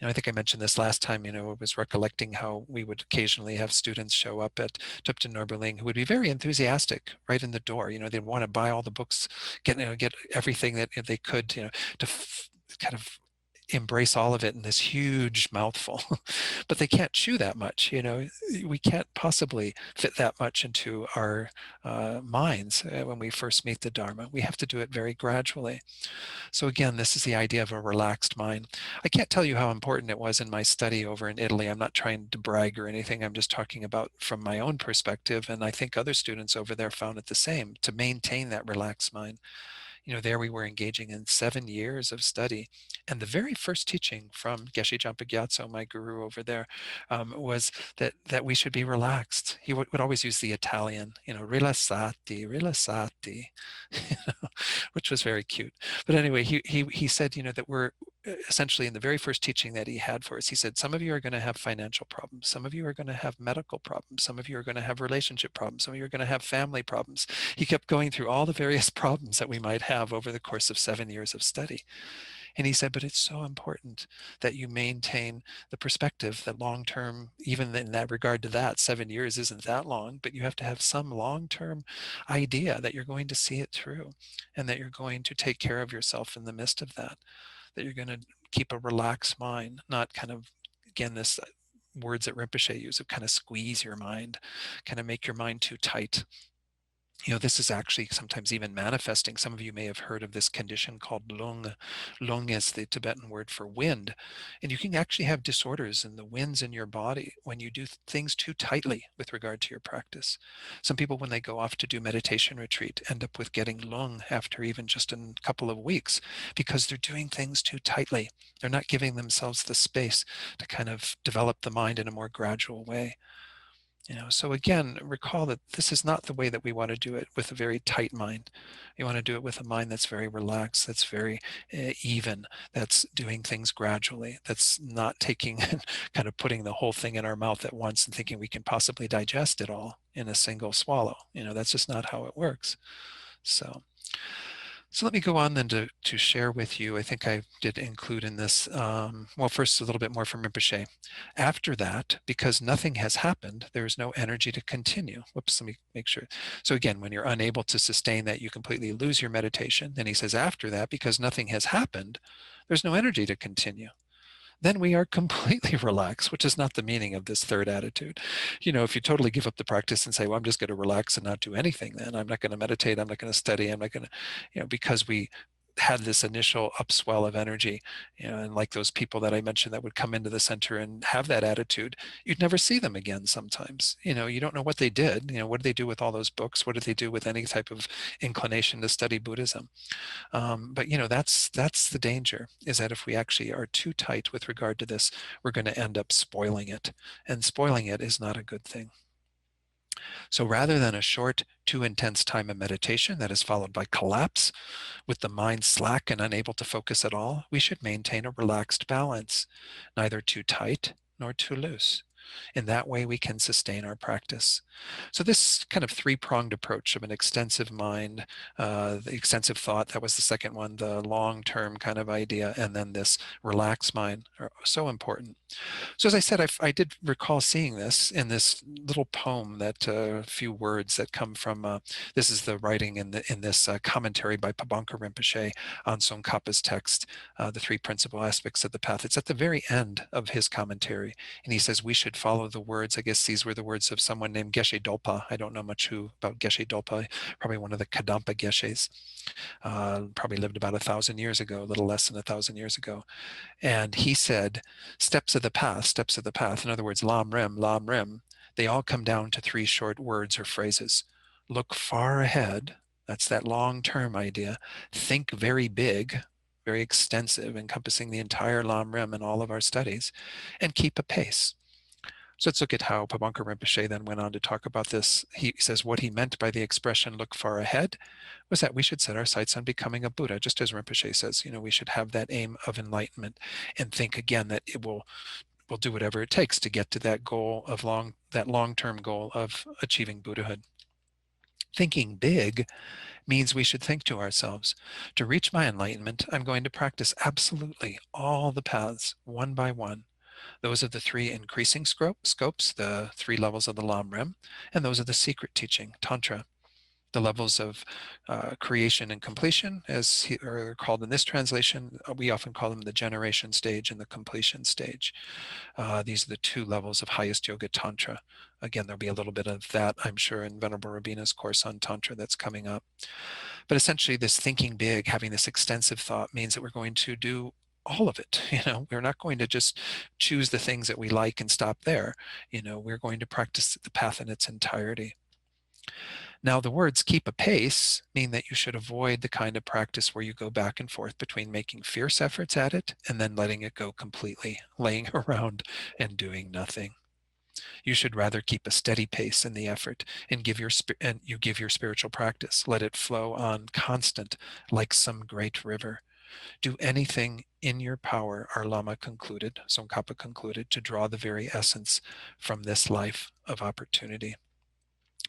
I think I mentioned this last time, I was recollecting how we would occasionally have students show up at Thubten Norberling who would be very enthusiastic right in the door. They'd want to buy all the books, get everything that they could, to kind of embrace all of it in this huge mouthful. But they can't chew that much. We can't possibly fit that much into our minds when we first meet the Dharma. We have to do it very gradually. So again, this is the idea of a relaxed mind. I can't tell you how important it was in my study over in Italy. I'm not trying to brag or anything. I'm just talking about from my own perspective. And I think other students over there found it the same, to maintain that relaxed mind. There we were engaging in 7 years of study. And the very first teaching from Geshe Gyatso, my guru over there, was that we should be relaxed. He would always use the Italian, rilassati, rilassati, which was very cute. But anyway, he said, that we're essentially in the very first teaching that he had for us, he said, some of you are going to have financial problems. Some of you are going to have medical problems. Some of you are going to have relationship problems. Some of you are going to have family problems. He kept going through all the various problems that we might have over the course of 7 years of study. And he said, but it's so important that you maintain the perspective that long-term, even in that regard to that, 7 years isn't that long, but you have to have some long-term idea that you're going to see it through and that you're going to take care of yourself in the midst of that you're going to keep a relaxed mind, not kind of, again, this words that Rinpoche use of kind of squeeze your mind, kind of make your mind too tight. This is actually sometimes even manifesting. Some of you may have heard of this condition called lung. Lung is the Tibetan word for wind. And you can actually have disorders in the winds in your body when you do things too tightly with regard to your practice. Some people, when they go off to do meditation retreat, end up with getting lung after even just a couple of weeks because they're doing things too tightly. They're not giving themselves the space to kind of develop the mind in a more gradual way. So again, recall that this is not the way that we want to do it with a very tight mind. We want to do it with a mind that's very relaxed, that's very even, that's doing things gradually, that's not taking and kind of putting the whole thing in our mouth at once and thinking we can possibly digest it all in a single swallow. That's just not how it works. So let me go on then to share with you, I think I did include in this, well, first a little bit more from Rinpoche. After that, because nothing has happened, there is no energy to continue. Whoops, let me make sure. So again, when you're unable to sustain that, you completely lose your meditation. Then he says, after that, because nothing has happened, there's no energy to continue. Then we are completely relaxed, which is not the meaning of this third attitude. If you totally give up the practice and say, well, I'm just going to relax and not do anything, then I'm not going to meditate, I'm not going to study, I'm not going to, because we had this initial upswell of energy, and like those people that I mentioned that would come into the center and have that attitude, you'd never see them again sometimes. You don't know what they did. What did they do with all those books? What did they do with any type of inclination to study Buddhism? But that's the danger, is that if we actually are too tight with regard to this, we're going to end up spoiling it. And spoiling it is not a good thing. So rather than a short, too intense time of meditation that is followed by collapse, with the mind slack and unable to focus at all, we should maintain a relaxed balance, neither too tight nor too loose. In that way, we can sustain our practice. So this kind of three-pronged approach of an extensive mind, the extensive thought, that was the second one, the long-term kind of idea, and then this relaxed mind are so important. So as I said, I did recall seeing this in this little poem, that few words that come from, this is the writing in this commentary by Pabongka Rinpoche on Tsongkhapa's text, The Three Principal Aspects of the Path. It's at the very end of his commentary, and he says we should follow the words. I guess these were the words of someone named Geshe Dolpa. I don't know much about Geshe Dolpa, probably one of the Kadampa Geshes. Probably lived about 1,000 years ago, a little less than 1,000 years ago. And he said, steps of the path, steps of the path. In other words, lam rim, they all come down to three short words or phrases. Look far ahead. That's that long-term idea. Think very big, very extensive, encompassing the entire lam rim in all of our studies, and keep a pace. So let's look at how Pabongka Rinpoche then went on to talk about this. He says what he meant by the expression look far ahead was that we should set our sights on becoming a Buddha, just as Rinpoche says, we should have that aim of enlightenment and think again that we'll do whatever it takes to get to that goal of that long-term goal of achieving Buddhahood. Thinking big means we should think to ourselves, to reach my enlightenment, I'm going to practice absolutely all the paths one by one. Those are the three increasing scopes, the three levels of the Lam Rim, and those are the secret teaching, Tantra. The levels of creation and completion, as are called in this translation, we often call them the generation stage and the completion stage. These are the two levels of highest yoga Tantra. Again, there'll be a little bit of that, I'm sure, in Venerable Rabina's course on Tantra that's coming up. But essentially, this thinking big, having this extensive thought, means that we're going to do all of it. We're not going to just choose the things that we like and stop there. We're going to practice the path in its entirety. Now, the words keep a pace mean that you should avoid the kind of practice where you go back and forth between making fierce efforts at it and then letting it go completely, laying around and doing nothing. You should rather keep a steady pace in the effort and you give your spiritual practice. Let it flow on constant, like some great river. Do anything in your power, our Lama concluded, Tsongkhapa concluded, to draw the very essence from this life of opportunity.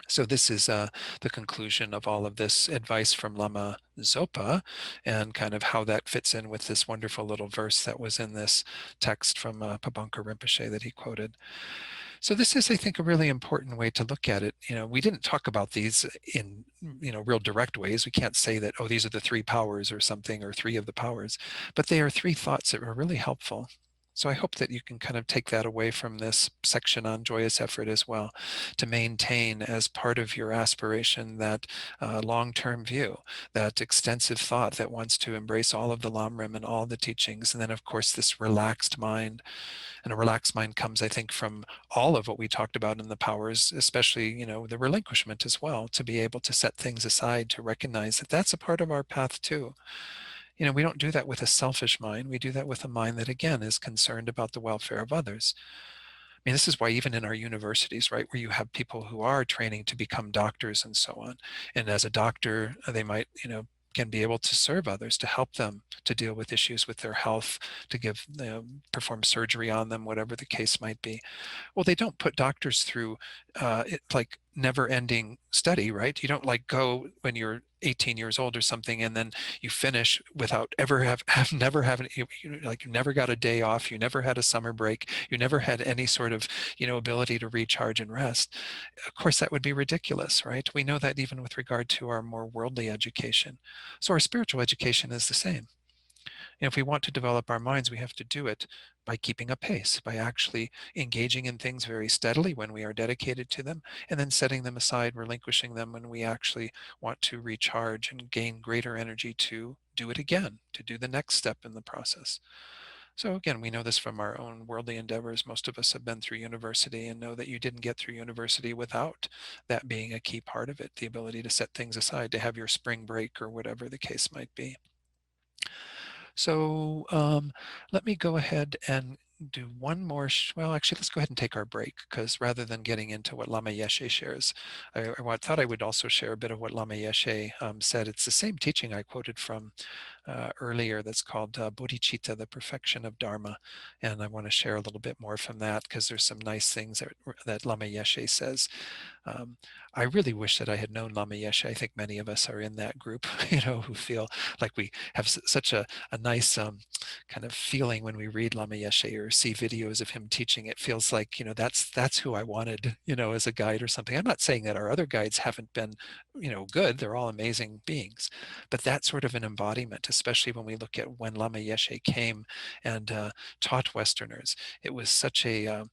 So this is the conclusion of all of this advice from Lama Zopa, and kind of how that fits in with this wonderful little verse that was in this text from Pabongka Rinpoche that he quoted. So this is, I think, a really important way to look at it. We didn't talk about these in, real direct ways. We can't say that, oh, these are the three powers or something, or three of the powers, but they are three thoughts that are really helpful. So I hope that you can kind of take that away from this section on joyous effort as well, to maintain as part of your aspiration that long-term view, that extensive thought that wants to embrace all of the Lam Rim and all the teachings. And then, of course, this relaxed mind. And a relaxed mind comes, I think, from all of what we talked about in the powers, especially, the relinquishment as well, to be able to set things aside, to recognize that that's a part of our path too. We don't do that with a selfish mind. We do that with a mind that, again, is concerned about the welfare of others. I mean, this is why even in our universities, right, where you have people who are training to become doctors and so on, and as a doctor, they might, can be able to serve others, to help them to deal with issues with their health, to perform surgery on them, whatever the case might be. Well, they don't put doctors through like never-ending study, right? You don't like go when you're 18 years old or something, and then you finish without ever like you never got a day off, you never had a summer break, you never had any sort of ability to recharge and rest. Of course, that would be ridiculous, right? We know that even with regard to our more worldly education. So our spiritual education is the same. If we want to develop our minds, we have to do it by keeping a pace, by actually engaging in things very steadily when we are dedicated to them, and then setting them aside, relinquishing them when we actually want to recharge and gain greater energy to do it again, to do the next step in the process. So again, we know this from our own worldly endeavors. Most of us have been through university and know that you didn't get through university without that being a key part of it, the ability to set things aside, to have your spring break or whatever the case might be. So let me go ahead and do one more. Well, actually, let's go ahead and take our break, because rather than getting into what Lama Yeshe shares, I thought I would also share a bit of what Lama Yeshe said. It's the same teaching I quoted from earlier that's called Bodhicitta, the perfection of Dharma. And I want to share a little bit more from that, because there's some nice things that Lama Yeshe says. I really wish that I had known Lama Yeshe. I think many of us are in that group, who feel like we have such a nice kind of feeling when we read Lama Yeshe or see videos of him teaching. It feels like, that's who I wanted, as a guide or something. I'm not saying that our other guides haven't been, good. They're all amazing beings. But that sort of an embodiment, especially when we look at when Lama Yeshe came and taught Westerners, it was such a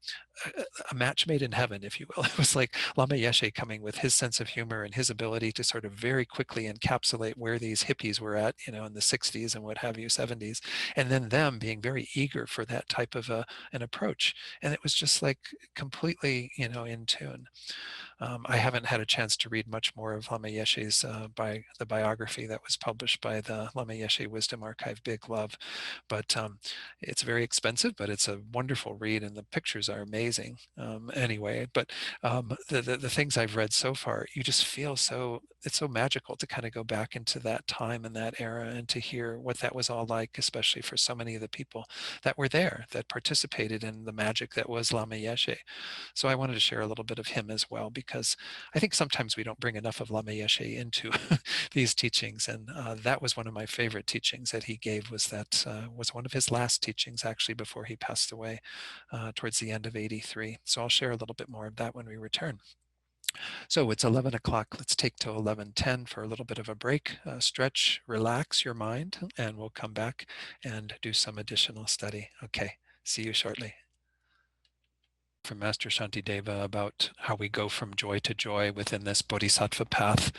match made in heaven, if you will. It was like Lama Yeshe coming with his sense of humor and his ability to sort of very quickly encapsulate where these hippies were at, in the 60s and what have you, 70s, and then them being very eager for that type of an approach. And it was just like completely, in tune. I haven't had a chance to read much more of Lama Yeshe's the biography that was published by the Lama Yeshe Wisdom Archive, Big Love, but it's very expensive, but it's a wonderful read, and the pictures are amazing. Anyway, but the things I've read so far, you just feel it's so magical to kind of go back into that time and that era and to hear what that was all like, especially for so many of the people that were there, that participated in the magic that was Lama Yeshe. So I wanted to share a little bit of him as well, because I think sometimes we don't bring enough of Lama Yeshe into these teachings. And that was one of my favorite teachings that he gave, was one of his last teachings, actually, before he passed away towards the end of 83. So I'll share a little bit more of that when we return. So it's 11 o'clock. Let's take till 11:10 for a little bit of a break, stretch, relax your mind, and we'll come back and do some additional study. Okay, see you shortly. From Master Shantideva about how we go from joy to joy within this bodhisattva path,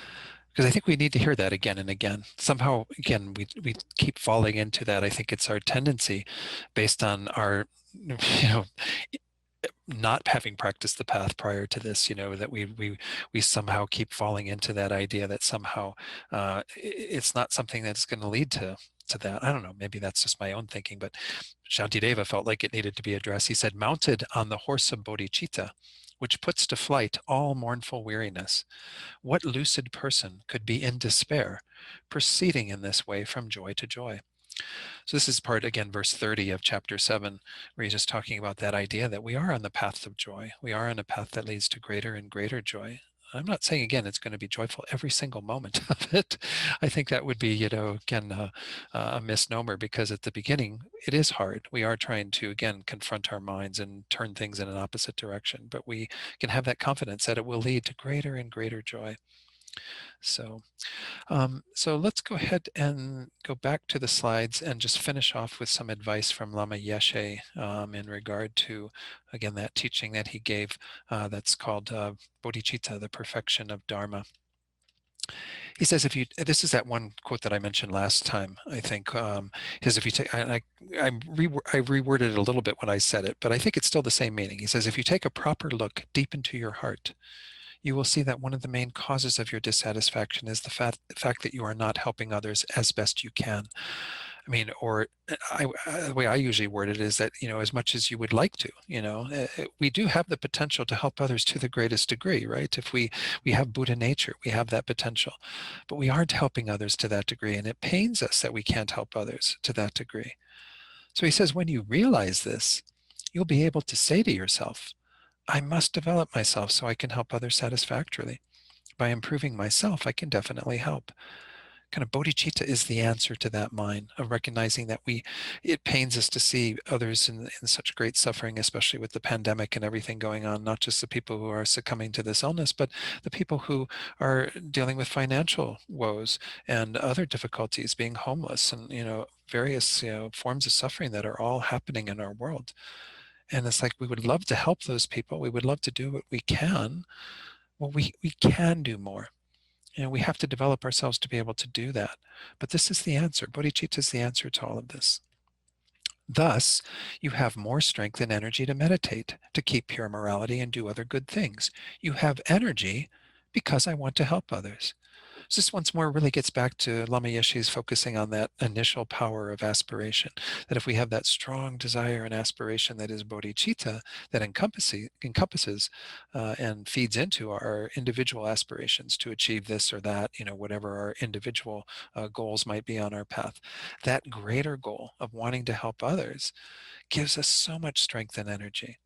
because I think we need to hear that again and again. Somehow, again, we keep falling into that. I think it's our tendency, based on our, not having practiced the path prior to this, that we somehow keep falling into that idea that somehow it's not something that's going to lead to that. I don't know, maybe that's just my own thinking, but Shantideva felt like it needed to be addressed. He said, mounted on the horse of bodhicitta, which puts to flight all mournful weariness, what lucid person could be in despair, proceeding in this way from joy to joy? So this is part, again, verse 30 of chapter 7, where he's just talking about that idea that we are on the path of joy. We are on a path that leads to greater and greater joy. I'm not saying, again, it's going to be joyful every single moment of it. I think that would be, again, a misnomer, because at the beginning, it is hard. We are trying to, again, confront our minds and turn things in an opposite direction, but we can have that confidence that it will lead to greater and greater joy. So let's go ahead and go back to the slides and just finish off with some advice from Lama Yeshe in regard to, again, that teaching that he gave that's called Bodhicitta, the perfection of Dharma. He says, this is that one quote that I mentioned last time, I think. He says, if you take, I reworded it a little bit when I said it, but I think it's still the same meaning. He says, if you take a proper look deep into your heart, you will see that one of the main causes of your dissatisfaction is the fact that you are not helping others as best you can. I mean, or the way I usually word it is that, as much as you would like to, we do have the potential to help others to the greatest degree, right? If we have Buddha nature, we have that potential, but we aren't helping others to that degree. And it pains us that we can't help others to that degree. So he says, when you realize this, you'll be able to say to yourself, I must develop myself so I can help others satisfactorily. By improving myself, I can definitely help. Kind of bodhicitta is the answer to that mind of recognizing that it pains us to see others in such great suffering, especially with the pandemic and everything going on, not just the people who are succumbing to this illness, but the people who are dealing with financial woes and other difficulties, being homeless and, various forms of suffering that are all happening in our world. And it's like, we would love to help those people. We would love to do what we can. Well, we can do more. We have to develop ourselves to be able to do that. But this is the answer. Bodhicitta is the answer to all of this. Thus, you have more strength and energy to meditate, to keep pure morality and do other good things. You have energy because I want to help others. So this once more really gets back to Lama Yeshe's focusing on that initial power of aspiration, that if we have that strong desire and aspiration that is bodhicitta, that encompasses and feeds into our individual aspirations to achieve this or that, whatever our individual goals might be on our path, that greater goal of wanting to help others gives us so much strength and energy.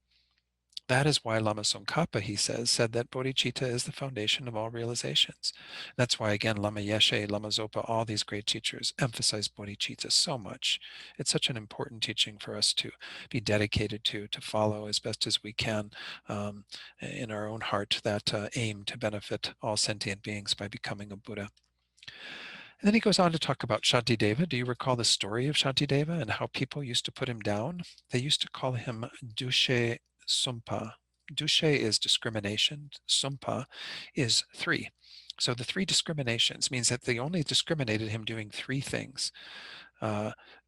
That is why Lama Tsongkhapa, he said that bodhicitta is the foundation of all realizations. That's why, again, Lama Geshe, Lama Zopa, all these great teachers emphasize bodhicitta so much. It's such an important teaching for us to be dedicated to follow as best as we can in our own heart, that aim to benefit all sentient beings by becoming a Buddha. And then he goes on to talk about Shantideva. Do you recall the story of Shantideva and how people used to put him down? They used to call him Dushe Sumpa. Dushe is discrimination. Sumpa is three. So the three discriminations means that they only discriminated him doing three things: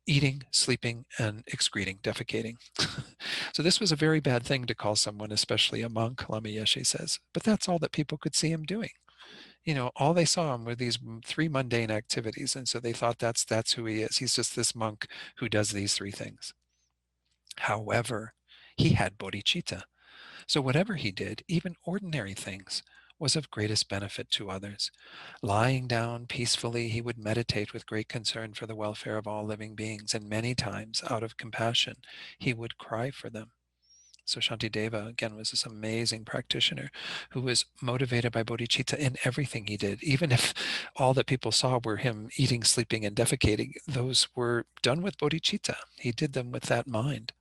eating, sleeping, and excreting, defecating. So this was a very bad thing to call someone, especially a monk, Lama Yeshe says. But that's all that people could see him doing. All they saw him were these three mundane activities. And so they thought that's who he is. He's just this monk who does these three things. However, he had bodhicitta. So whatever he did, even ordinary things, was of greatest benefit to others. Lying down peacefully, he would meditate with great concern for the welfare of all living beings. And many times, out of compassion, he would cry for them. So Shantideva, again, was this amazing practitioner who was motivated by bodhicitta in everything he did. Even if all that people saw were him eating, sleeping, and defecating, those were done with bodhicitta. He did them with that mind.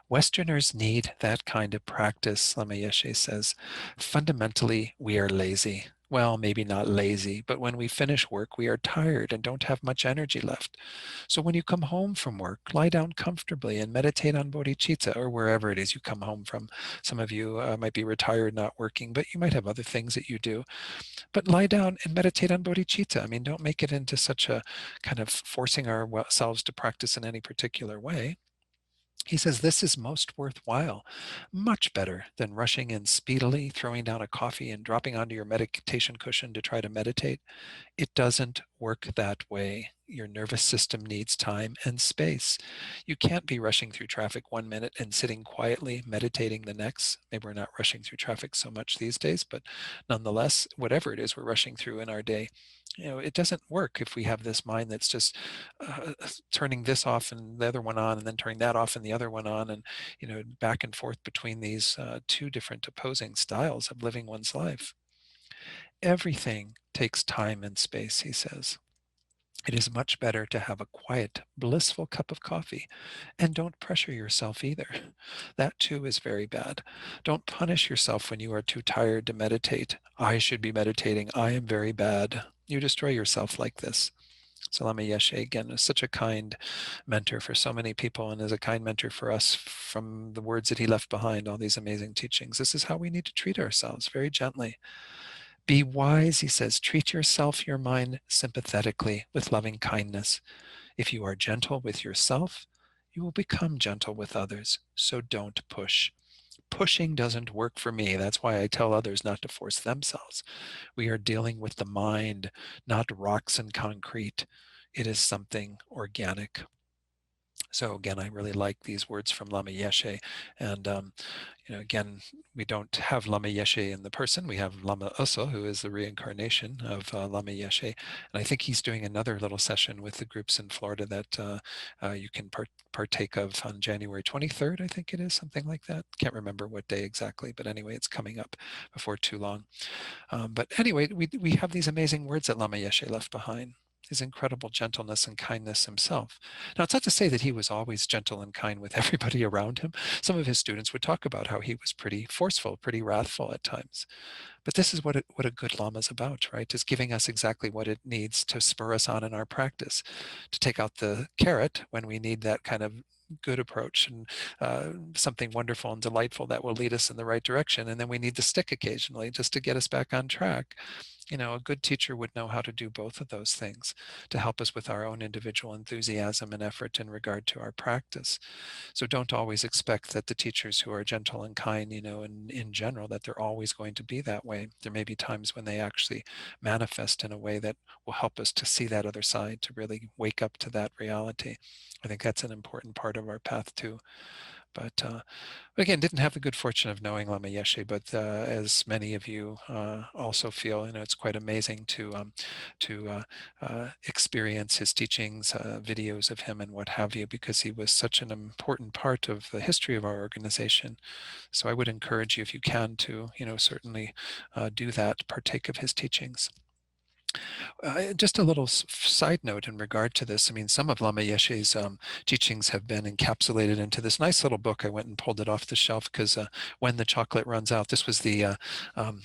Westerners need that kind of practice, Lama Yeshe says. Fundamentally, we are lazy. Well, maybe not lazy, but when we finish work, we are tired and don't have much energy left. So when you come home from work, lie down comfortably and meditate on bodhicitta, or wherever it is you come home from. Some of you might be retired, not working, but you might have other things that you do. But lie down and meditate on bodhicitta. I mean, don't make it into such a kind of forcing ourselves to practice in any particular way. He says this is most worthwhile, much better than rushing in speedily, throwing down a coffee and dropping onto your meditation cushion to try to meditate. It doesn't work that way. Your nervous system needs time and space. You can't be rushing through traffic 1 minute and sitting quietly meditating the next. Maybe we're not rushing through traffic so much these days, but nonetheless, whatever it is we're rushing through in our day, it doesn't work if we have this mind that's just turning this off and the other one on, and then turning that off and the other one on, and back and forth between these two different opposing styles of living one's life. Everything takes time and space, he says. It is much better to have a quiet, blissful cup of coffee. And don't pressure yourself either. That too is very bad. Don't punish yourself when you are too tired to meditate. I should be meditating. I am very bad. You destroy yourself like this. So Lama Yeshe, again, is such a kind mentor for so many people, and is a kind mentor for us from the words that he left behind, all these amazing teachings. This is how we need to treat ourselves, very gently. Be wise, he says. Treat yourself, your mind, sympathetically, with loving kindness. If you are gentle with yourself, you will become gentle with others. So don't push. Pushing doesn't work for me. That's why I tell others not to force themselves. We are dealing with the mind, not rocks and concrete. It is something organic. So again, I really like these words from Lama Yeshe. And again, we don't have Lama Yeshe in the person. We have Lama Uso, who is the reincarnation of Lama Yeshe. And I think he's doing another little session with the groups in Florida that you can partake of on January 23rd, I think it is, something like that. Can't remember what day exactly, but anyway, it's coming up before too long. But anyway, we have these amazing words that Lama Yeshe left behind. his incredible gentleness and kindness himself. Now, it's not to say that he was always gentle and kind with everybody around him. Some of his students would talk about how he was pretty forceful, pretty wrathful at times. But this is what a good Lama is about, right? Is giving us exactly what it needs to spur us on in our practice, to take out the carrot when we need that kind of good approach and something wonderful and delightful that will lead us in the right direction. And then we need the stick occasionally just to get us back on track. You know, a good teacher would know how to do both of those things to help us with our own individual enthusiasm and effort in regard to our practice. So don't always expect that the teachers who are gentle and kind, you know, in general, that they're always going to be that way. There may be times when they actually manifest in a way that will help us to see that other side, to really wake up to that reality. I think that's an important part of our path too. But again, didn't have the good fortune of knowing Lama Yeshe, but as many of you also feel, you know, it's quite amazing to experience his teachings, videos of him and what have you, because he was such an important part of the history of our organization. So I would encourage you, if you can, to, you know, certainly do that, partake of his teachings. Just a little side note in regard to this. I mean, some of Lama Yeshe's teachings have been encapsulated into this nice little book. I went and pulled it off the shelf because When the Chocolate Runs Out, this was the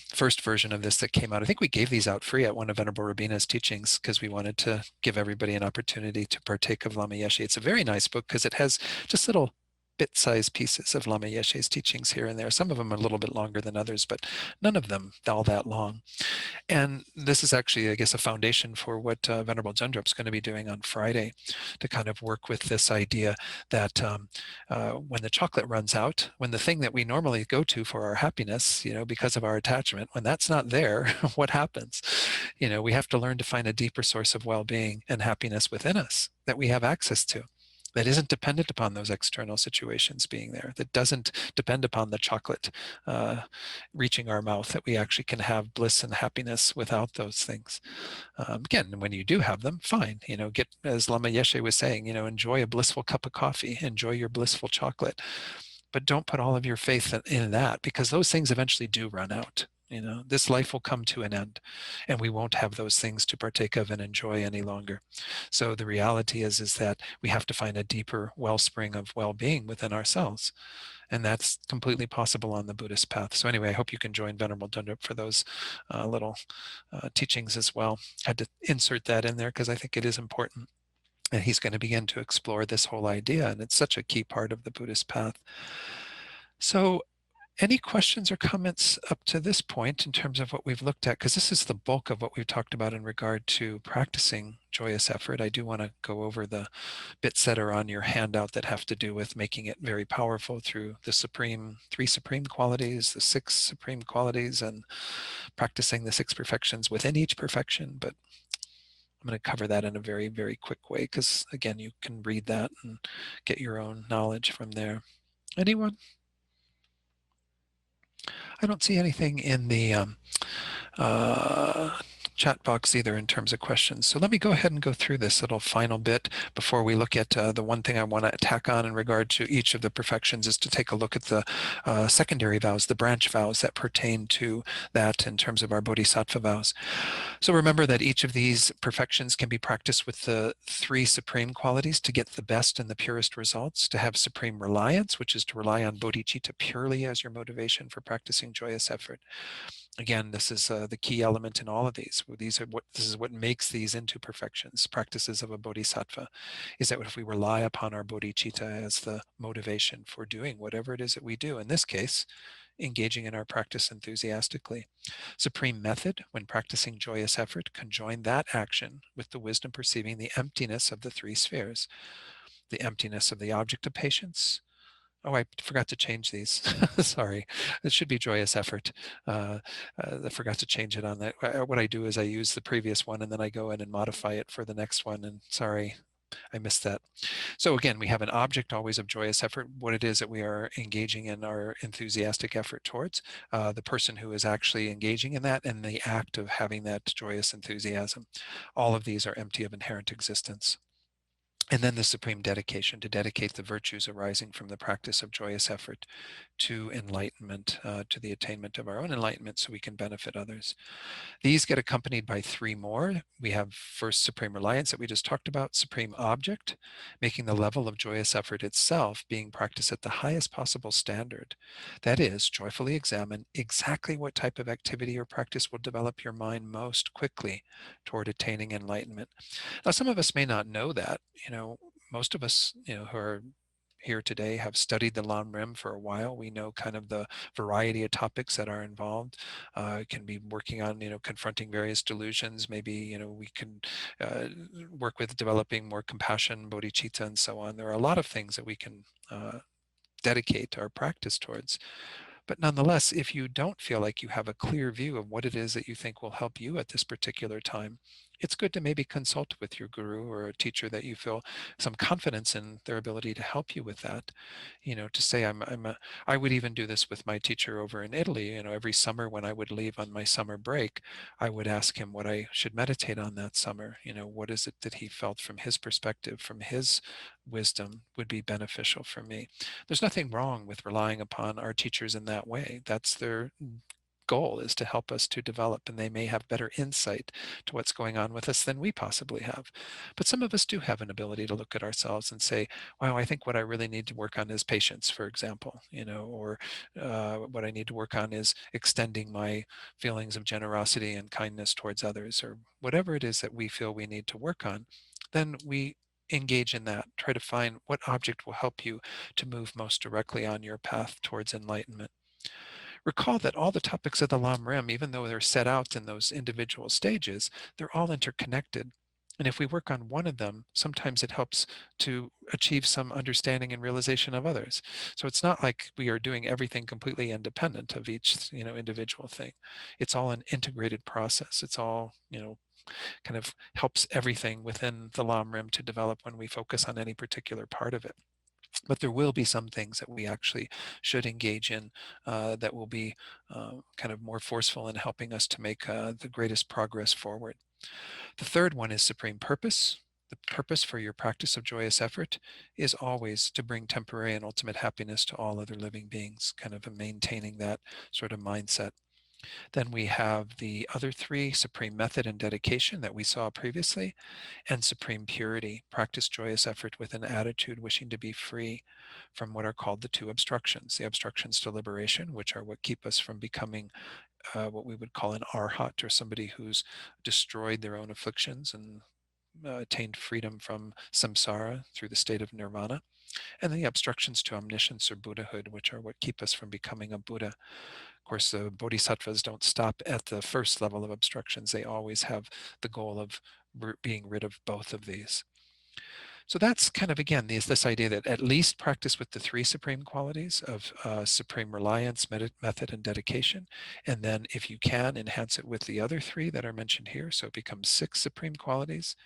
first version of this that came out. I think we gave these out free at one of Venerable Rabina's teachings because we wanted to give everybody an opportunity to partake of Lama Yeshe. It's a very nice book because it has just little bit-sized pieces of Lama Yeshe's teachings here and there. Some of them are a little bit longer than others, but none of them all that long. And this is actually, I guess, a foundation for what Venerable Zendrup's going to be doing on Friday, to kind of work with this idea that when the chocolate runs out, when the thing that we normally go to for our happiness, you know, because of our attachment, when that's not there, what happens? You know, we have to learn to find a deeper source of well-being and happiness within us that we have access to, that isn't dependent upon those external situations being there, that doesn't depend upon the chocolate reaching our mouth, that we actually can have bliss and happiness without those things. Again, when you do have them, fine, you know, get, as Lama Yeshe was saying, you know, enjoy a blissful cup of coffee, enjoy your blissful chocolate, but don't put all of your faith in that, because those things eventually do run out. You know, this life will come to an end and we won't have those things to partake of and enjoy any longer. So the reality is that we have to find a deeper wellspring of well-being within ourselves. And that's completely possible on the Buddhist path. So anyway, I hope you can join Venerable Dundrup for those little teachings as well. I had to insert that in there because I think it is important. And he's going to begin to explore this whole idea. And it's such a key part of the Buddhist path. So any questions or comments up to this point in terms of what we've looked at? Because this is the bulk of what we've talked about in regard to practicing joyous effort. I do want to go over the bits that are on your handout that have to do with making it very powerful through the three supreme qualities, the 6 supreme qualities, and practicing the 6 perfections within each perfection. But I'm going to cover that in a very, very quick way because, again, you can read that and get your own knowledge from there. Anyone? I don't see anything in the chat box either in terms of questions. So let me go ahead and go through this little final bit before we look at the one thing I want to tack on in regard to each of the perfections is to take a look at the secondary vows, the branch vows that pertain to that in terms of our Bodhisattva vows. So remember that each of these perfections can be practiced with the 3 supreme qualities to get the best and the purest results, to have supreme reliance, which is to rely on bodhicitta purely as your motivation for practicing joyous effort. Again, this is the key element in all of these. This is what makes these into perfections, practices of a bodhisattva, is that if we rely upon our bodhicitta as the motivation for doing whatever it is that we do, in this case, engaging in our practice enthusiastically. Supreme method, when practicing joyous effort, conjoin that action with the wisdom perceiving the emptiness of the 3 spheres, the emptiness of the object of patience. Oh, I forgot to change these. Sorry. It should be joyous effort. I forgot to change it on that. What I do is I use the previous one and then I go in and modify it for the next one. And sorry, I missed that. So again, we have an object always of joyous effort, what it is that we are engaging in our enthusiastic effort towards, the person who is actually engaging in that, and the act of having that joyous enthusiasm. All of these are empty of inherent existence. And then the supreme dedication, to dedicate the virtues arising from the practice of joyous effort to enlightenment, to the attainment of our own enlightenment so we can benefit others. These get accompanied by three more. We have first supreme reliance that we just talked about, supreme object, making the level of joyous effort itself being practiced at the highest possible standard. That is, joyfully examine exactly what type of activity or practice will develop your mind most quickly toward attaining enlightenment. Now, some of us may not know that. Most of us, who are here today have studied the Lam Rim for a while. We know kind of the variety of topics that are involved. Can be working on, confronting various delusions. Maybe, we can work with developing more compassion, bodhicitta, and so on. There are a lot of things that we can dedicate our practice towards. But nonetheless, if you don't feel like you have a clear view of what it is that you think will help you at this particular time, it's good to maybe consult with your guru or a teacher that you feel some confidence in their ability to help you with that. To say I would even do this with my teacher over in Italy. Every summer when I would leave on my summer break, I would ask him what I should meditate on that summer. What is it that he felt from his perspective, from his wisdom would be beneficial for me. There's nothing wrong with relying upon our teachers in that way. That's their goal, is to help us to develop, and they may have better insight to what's going on with us than we possibly have. But some of us do have an ability to look at ourselves and say, wow, I think what I really need to work on is patience, for example, or what I need to work on is extending my feelings of generosity and kindness towards others, or whatever it is that we feel we need to work on. Then we engage in that. Try to find what object will help you to move most directly on your path towards enlightenment. Recall that all the topics of the Lam Rim, even though they're set out in those individual stages, they're all interconnected. And if we work on one of them, sometimes it helps to achieve some understanding and realization of others. So it's not like we are doing everything completely independent of each, individual thing. It's all an integrated process. It's all, kind of helps everything within the Lam Rim to develop when we focus on any particular part of it. But there will be some things that we actually should engage in that will be kind of more forceful in helping us to make the greatest progress forward. The third one is supreme purpose. The purpose for your practice of joyous effort is always to bring temporary and ultimate happiness to all other living beings, kind of maintaining that sort of mindset. Then we have the other three, supreme method and dedication, that we saw previously, and supreme purity, practice joyous effort with an attitude wishing to be free from what are called the two obstructions, the obstructions to liberation, which are what keep us from becoming what we would call an arhat, or somebody who's destroyed their own afflictions and attained freedom from samsara through the state of nirvana, and the obstructions to omniscience or Buddhahood, which are what keep us from becoming a Buddha. Of course, the Bodhisattvas don't stop at the first level of obstructions. They always have the goal of being rid of both of these. So that's kind of, again, this idea that at least practice with the three supreme qualities of supreme reliance, method, and dedication. And then if you can, enhance it with the other three that are mentioned here. So it becomes 6 supreme qualities.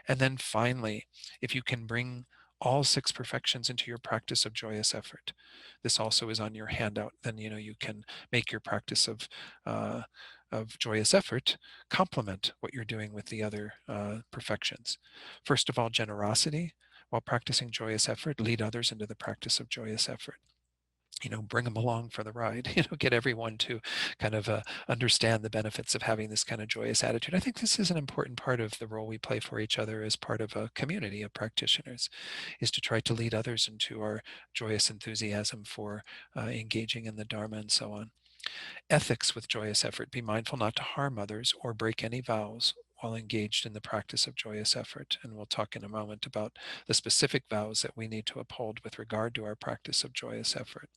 And then finally, if you can bring all 6 perfections into your practice of joyous effort. This also is on your handout. Then you can make your practice of joyous effort complement what you're doing with the other perfections. First of all, generosity. While practicing joyous effort, lead others into the practice of joyous effort. Bring them along for the ride. Get everyone to kind of understand the benefits of having this kind of joyous attitude. I think this is an important part of the role we play for each other as part of a community of practitioners, is to try to lead others into our joyous enthusiasm for engaging in the Dharma and so on. Ethics with joyous effort. Be mindful not to harm others or break any vows while engaged in the practice of joyous effort. And we'll talk in a moment about the specific vows that we need to uphold with regard to our practice of joyous effort.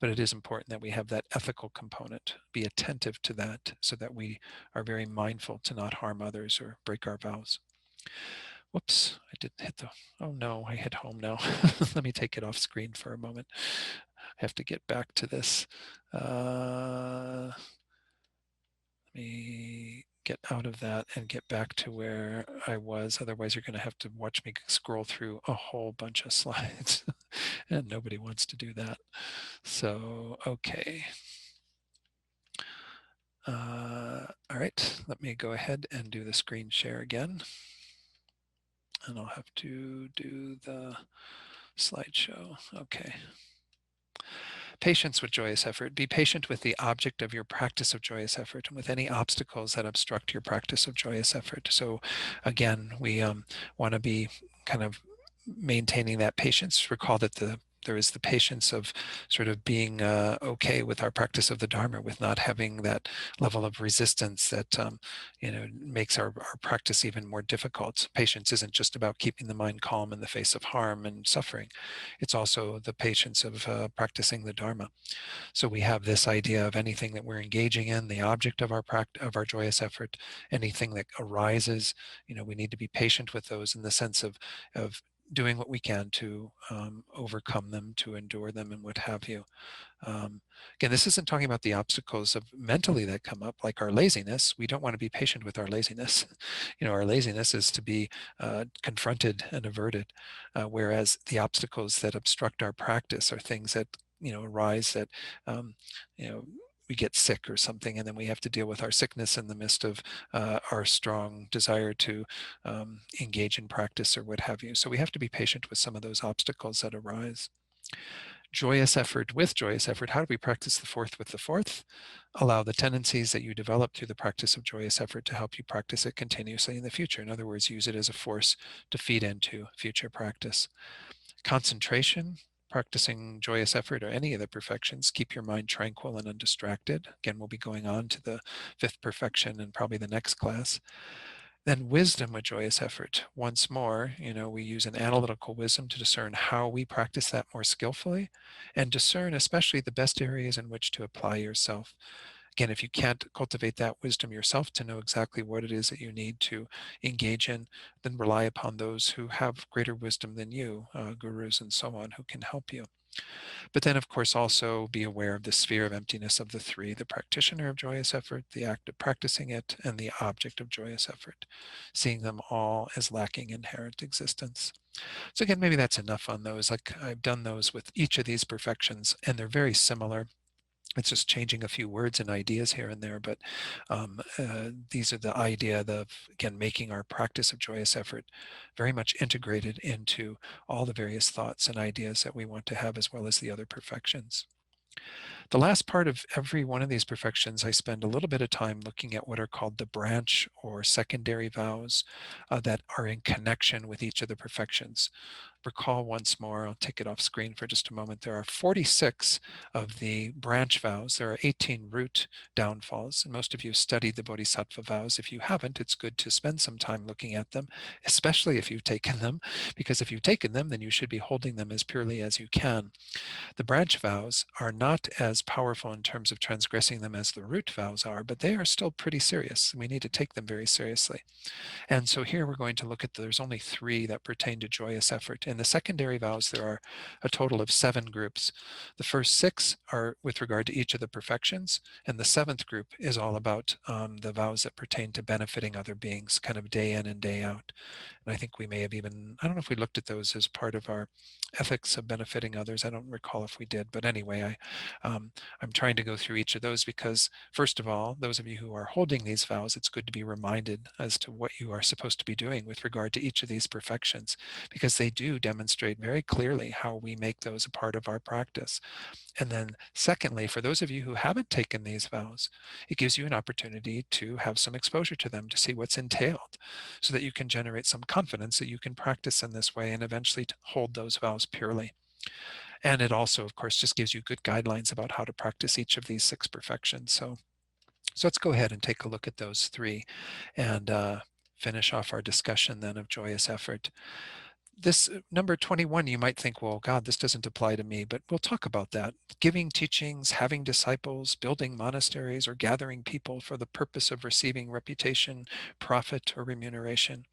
But it is important that we have that ethical component, be attentive to that, so that we are very mindful to not harm others or break our vows. Whoops, I did hit oh no, I hit home now. Let me take it off screen for a moment. I have to get back to this. Let me get out of that and get back to where I was. Otherwise, you're going to have to watch me scroll through a whole bunch of slides, and nobody wants to do that. So, okay. All right, let me go ahead and do the screen share again. And I'll have to do the slideshow. Okay. Patience with joyous effort. Be patient with the object of your practice of joyous effort and with any obstacles that obstruct your practice of joyous effort. So again, we want to be kind of maintaining that patience. Recall that there is the patience of sort of being okay with our practice of the Dharma, with not having that level of resistance that makes our practice even more difficult. Patience isn't just about keeping the mind calm in the face of harm and suffering. It's also the patience of practicing the Dharma. So we have this idea of anything that we're engaging in, the object of our joyous effort, anything that arises. We need to be patient with those in the sense of doing what we can to overcome them, to endure them, and what have you. Again, this isn't talking about the obstacles of mentally that come up, like our laziness. We don't want to be patient with our laziness. Our laziness is to be confronted and averted, whereas the obstacles that obstruct our practice are things that arise that we get sick or something, and then we have to deal with our sickness in the midst of our strong desire to engage in practice or what have you. So we have to be patient with some of those obstacles that arise. Joyous effort with joyous effort. How do we practice the fourth with the fourth? Allow the tendencies that you develop through the practice of joyous effort to help you practice it continuously in the future. In other words, use it as a force to feed into future practice. Concentration, practicing joyous effort or any of the perfections, keep your mind tranquil and undistracted. Again, we'll be going on to the fifth perfection in probably the next class. Then wisdom with joyous effort. Once more, we use an analytical wisdom to discern how we practice that more skillfully and discern especially the best areas in which to apply yourself. Again, if you can't cultivate that wisdom yourself to know exactly what it is that you need to engage in, then rely upon those who have greater wisdom than you, gurus and so on, who can help you. But then, of course, also be aware of the sphere of emptiness of the three: the practitioner of joyous effort, the act of practicing it, and the object of joyous effort, seeing them all as lacking inherent existence. So again, maybe that's enough on those. Like I've done those with each of these perfections, and they're very similar. It's just changing a few words and ideas here and there, but these are the idea of, again, making our practice of joyous effort very much integrated into all the various thoughts and ideas that we want to have, as well as the other perfections. The last part of every one of these perfections, I spend a little bit of time looking at what are called the branch or secondary vows that are in connection with each of the perfections. Recall once more, I'll take it off screen for just a moment, there are 46 of the branch vows. There are 18 root downfalls, and most of you studied the Bodhisattva vows. If you haven't, it's good to spend some time looking at them, especially if you've taken them, because if you've taken them, then you should be holding them as purely as you can. The branch vows are not as powerful in terms of transgressing them as the root vows are, but they are still pretty serious. We need to take them very seriously. And so here we're going to look at, there's only 3 that pertain to joyous effort. In the secondary vows, there are a total of 7 groups. The first 6 are with regard to each of the perfections, and the 7th group is all about the vows that pertain to benefiting other beings, kind of day in and day out. And I think we may have even, I don't know if we looked at those as part of our ethics of benefiting others. I don't recall if we did, but anyway, I'm trying to go through each of those because, first of all, those of you who are holding these vows, it's good to be reminded as to what you are supposed to be doing with regard to each of these perfections, because they do demonstrate very clearly how we make those a part of our practice. And then secondly, for those of you who haven't taken these vows, it gives you an opportunity to have some exposure to them, to see what's entailed, so that you can generate some confidence that you can practice in this way and eventually hold those vows purely. And it also, of course, just gives you good guidelines about how to practice each of these 6 perfections. So let's go ahead and take a look at those 3 and finish off our discussion then of joyous effort. This number 21, you might think, well, God, this doesn't apply to me, but we'll talk about that. Giving teachings, having disciples, building monasteries, or gathering people for the purpose of receiving reputation, profit, or remuneration.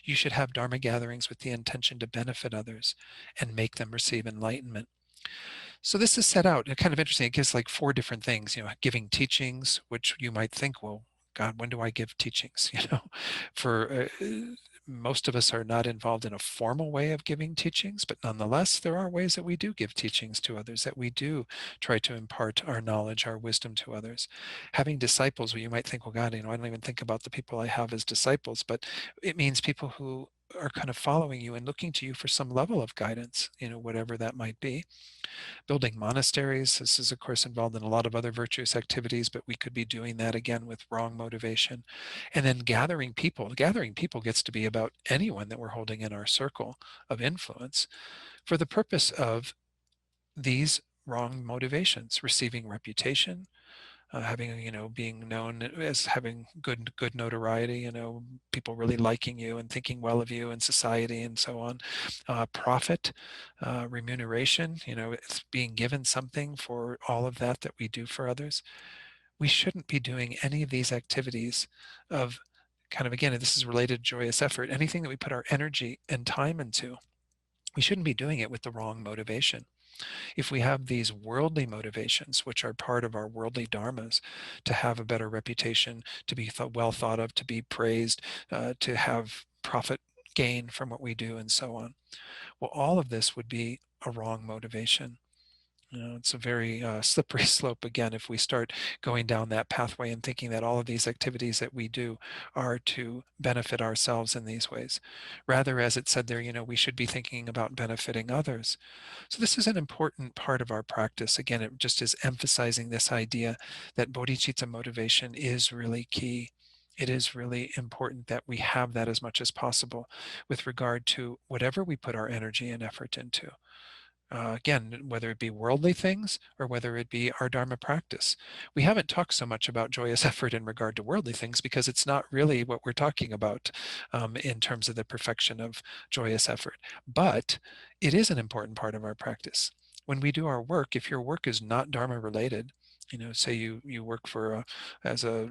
You should have Dharma gatherings with the intention to benefit others and make them receive enlightenment. So this is set out, kind of interesting. It gives like 4 different things, giving teachings, which you might think, well, God, when do I give teachings? For most of us are not involved in a formal way of giving teachings, but nonetheless, there are ways that we do give teachings to others, that we do try to impart our knowledge, our wisdom to others. Having disciples, well, you might think, well, God, I don't even think about the people I have as disciples, but it means people who are kind of following you and looking to you for some level of guidance, whatever that might be. Building monasteries, this is of course involved in a lot of other virtuous activities, but we could be doing that again with wrong motivation. And then gathering people gets to be about anyone that we're holding in our circle of influence for the purpose of these wrong motivations: receiving reputation, having, being known as having good notoriety, people really liking you and thinking well of you in society and so on. Profit, remuneration, it's being given something for all of that we do for others. We shouldn't be doing any of these activities of kind of, again, this is related to joyous effort, anything that we put our energy and time into, we shouldn't be doing it with the wrong motivation. If we have these worldly motivations, which are part of our worldly dharmas, to have a better reputation, to be well thought of, to be praised, to have profit gain from what we do, and so on, well, all of this would be a wrong motivation. It's a very slippery slope, again, if we start going down that pathway and thinking that all of these activities that we do are to benefit ourselves in these ways. Rather, as it said there, we should be thinking about benefiting others. So this is an important part of our practice. Again, it just is emphasizing this idea that bodhicitta motivation is really key. It is really important that we have that as much as possible with regard to whatever we put our energy and effort into. Again, whether it be worldly things or whether it be our Dharma practice. We haven't talked so much about joyous effort in regard to worldly things because it's not really what we're talking about in terms of the perfection of joyous effort. But it is an important part of our practice. When we do our work, if your work is not Dharma related, say you work for as a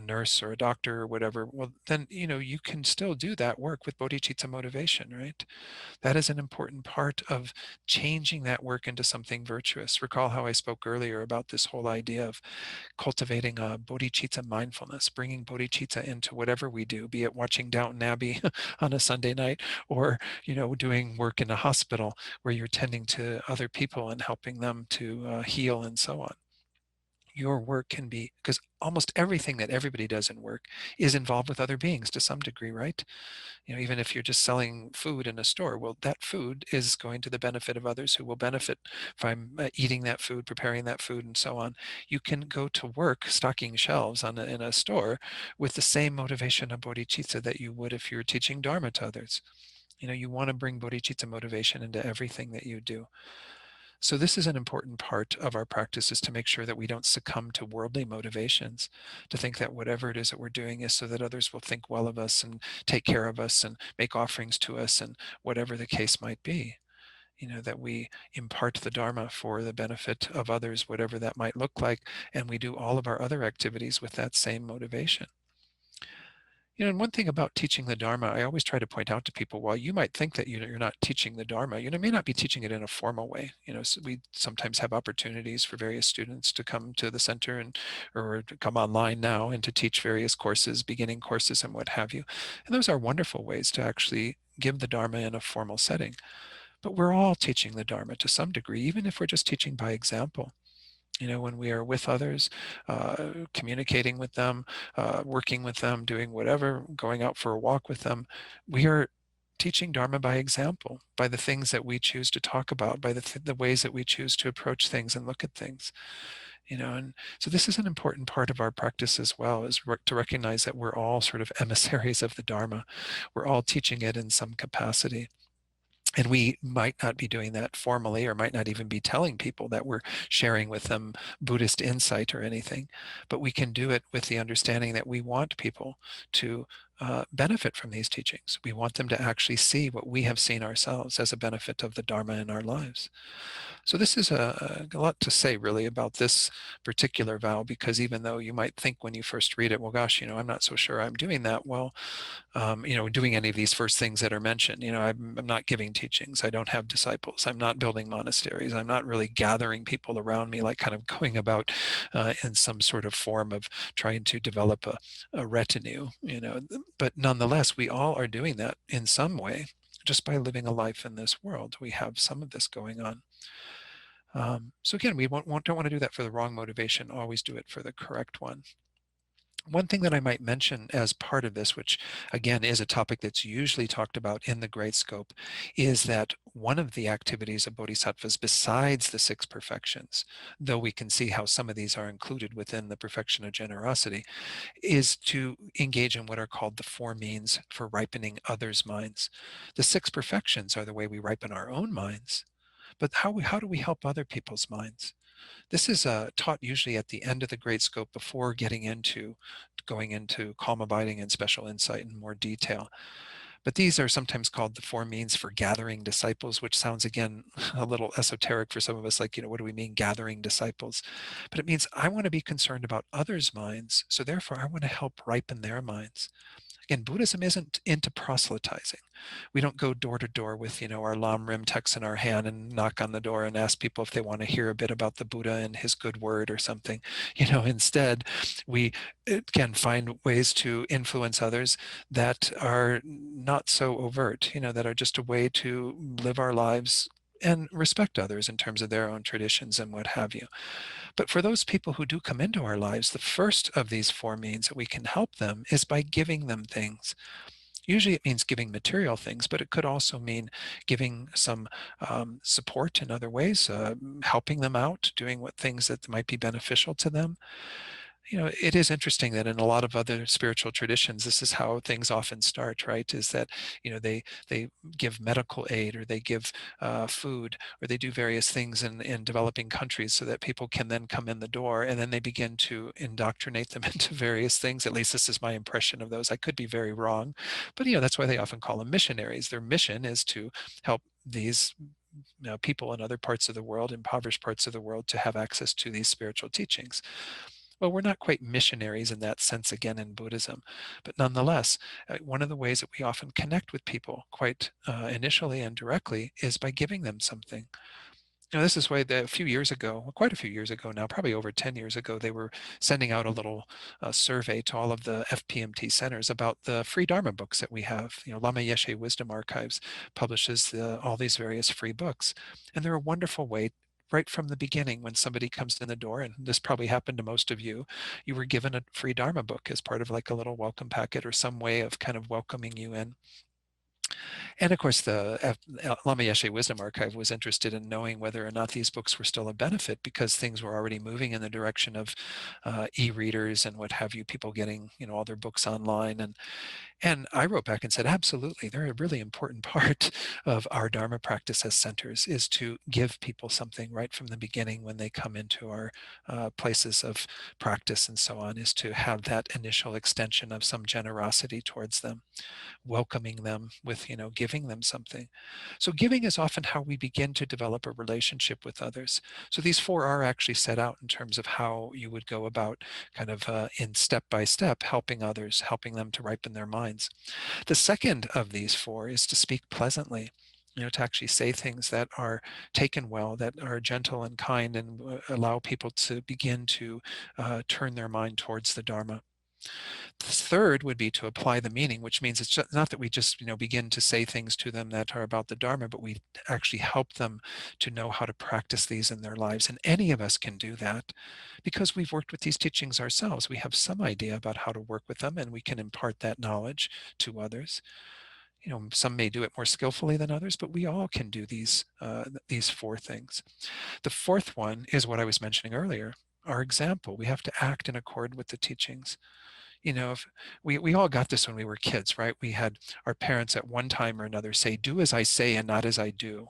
nurse or a doctor or whatever, well, then, you can still do that work with bodhicitta motivation, right? That is an important part of changing that work into something virtuous. Recall how I spoke earlier about this whole idea of cultivating a bodhicitta mindfulness, bringing bodhicitta into whatever we do, be it watching Downton Abbey on a Sunday night or, doing work in a hospital where you're tending to other people and helping them to heal and so on. Your work can be, because almost everything that everybody does in work is involved with other beings to some degree, right? Even if you're just selling food in a store, well, that food is going to the benefit of others who will benefit from eating that food, preparing that food, and so on. You can go to work stocking shelves in a store with the same motivation of bodhicitta that you would if you were teaching Dharma to others. You want to bring bodhicitta motivation into everything that you do. So this is an important part of our practice, is to make sure that we don't succumb to worldly motivations, to think that whatever it is that we're doing is so that others will think well of us and take care of us and make offerings to us and whatever the case might be. That we impart the Dharma for the benefit of others, whatever that might look like, and we do all of our other activities with that same motivation. And one thing about teaching the Dharma, I always try to point out to people, while you might think that you're not teaching the Dharma, may not be teaching it in a formal way. So we sometimes have opportunities for various students to come to the center or to come online now and to teach various courses, beginning courses and what have you. And those are wonderful ways to actually give the Dharma in a formal setting. But we're all teaching the Dharma to some degree, even if we're just teaching by example. When we are with others, communicating with them, working with them, doing whatever, going out for a walk with them, we are teaching Dharma by example, by the things that we choose to talk about, by the ways that we choose to approach things and look at things. And so this is an important part of our practice as well, is to recognize that we're all sort of emissaries of the Dharma. We're all teaching it in some capacity. And we might not be doing that formally, or might not even be telling people that we're sharing with them Buddhist insight or anything, but we can do it with the understanding that we want people to benefit from these teachings. We want them to actually see what we have seen ourselves as a benefit of the Dharma in our lives. So this is a lot to say really about this particular vow, because even though you might think when you first read it, well, gosh, I'm not so sure I'm doing that well, doing any of these first things that are mentioned. I'm not giving teachings. I don't have disciples. I'm not building monasteries. I'm not really gathering people around me, like kind of going about in some sort of form of trying to develop a retinue, but nonetheless, we all are doing that in some way. Just by living a life in this world, we have some of this going on. So again, we don't want to do that for the wrong motivation. Always do it for the correct one. One thing that I might mention as part of this, which again is a topic that's usually talked about in the Great Scope, is that one of the activities of bodhisattvas, besides the 6 perfections, though we can see how some of these are included within the perfection of generosity, is to engage in what are called the 4 means for ripening others' minds. The 6 perfections are the way we ripen our own minds, but how do we help other people's minds? This is taught usually at the end of the Great Scope before going into calm abiding and special insight in more detail. But these are sometimes called the 4 means for gathering disciples, which sounds again a little esoteric for some of us, like, what do we mean gathering disciples? But it means I want to be concerned about others' minds, so therefore I want to help ripen their minds. Again, Buddhism isn't into proselytizing. We don't go door to door with, our Lam Rim texts in our hand and knock on the door and ask people if they want to hear a bit about the Buddha and his good word or something. Instead, we can find ways to influence others that are not so overt, that are just a way to live our lives and respect others in terms of their own traditions and what have you. But for those people who do come into our lives, the first of these 4 means that we can help them is by giving them things. Usually it means giving material things, but it could also mean giving some support in other ways, helping them out, doing what things that might be beneficial to them. It is interesting that in a lot of other spiritual traditions, this is how things often start, right? Is that, they give medical aid, or they give food, or they do various things in developing countries so that people can then come in the door, and then they begin to indoctrinate them into various things. At least this is my impression of those. I could be very wrong, but that's why they often call them missionaries. Their mission is to help these people in other parts of the world, impoverished parts of the world, to have access to these spiritual teachings. Well, we're not quite missionaries in that sense again in Buddhism, but nonetheless, one of the ways that we often connect with people quite initially and directly is by giving them something. This is why a few years ago, well, quite a few years ago now, probably over 10 years ago, they were sending out a little survey to all of the FPMT centers about the free Dharma books that we have. Lama Yeshe Wisdom Archives publishes all these various free books. And they're a wonderful way right from the beginning when somebody comes in the door, and this probably happened to most of you, you were given a free Dharma book as part of like a little welcome packet or some way of kind of welcoming you in. And of course, the Lama Yeshe Wisdom Archive was interested in knowing whether or not these books were still a benefit, because things were already moving in the direction of e-readers and what have you, people getting all their books online. And I wrote back and said, absolutely, they're a really important part of our Dharma practice as centers, is to give people something right from the beginning when they come into our places of practice and so on, is to have that initial extension of some generosity towards them, welcoming them with, giving them something. So giving is often how we begin to develop a relationship with others. So these 4 are actually set out in terms of how you would go about kind of in step by step helping others, helping them to ripen their minds. The second of these 4 is to speak pleasantly. To actually say things that are taken well, that are gentle and kind, and allow people to begin to turn their mind towards the Dharma. The third would be to apply the meaning, which means it's not that we just begin to say things to them that are about the Dharma, but we actually help them to know how to practice these in their lives. And any of us can do that because we've worked with these teachings ourselves. We have some idea about how to work with them, and we can impart that knowledge to others. Some may do it more skillfully than others, but we all can do these 4 things. The fourth one is what I was mentioning earlier, our example. We have to act in accord with the teachings. If we all got this when we were kids, right? We had our parents at one time or another say, do as I say and not as I do.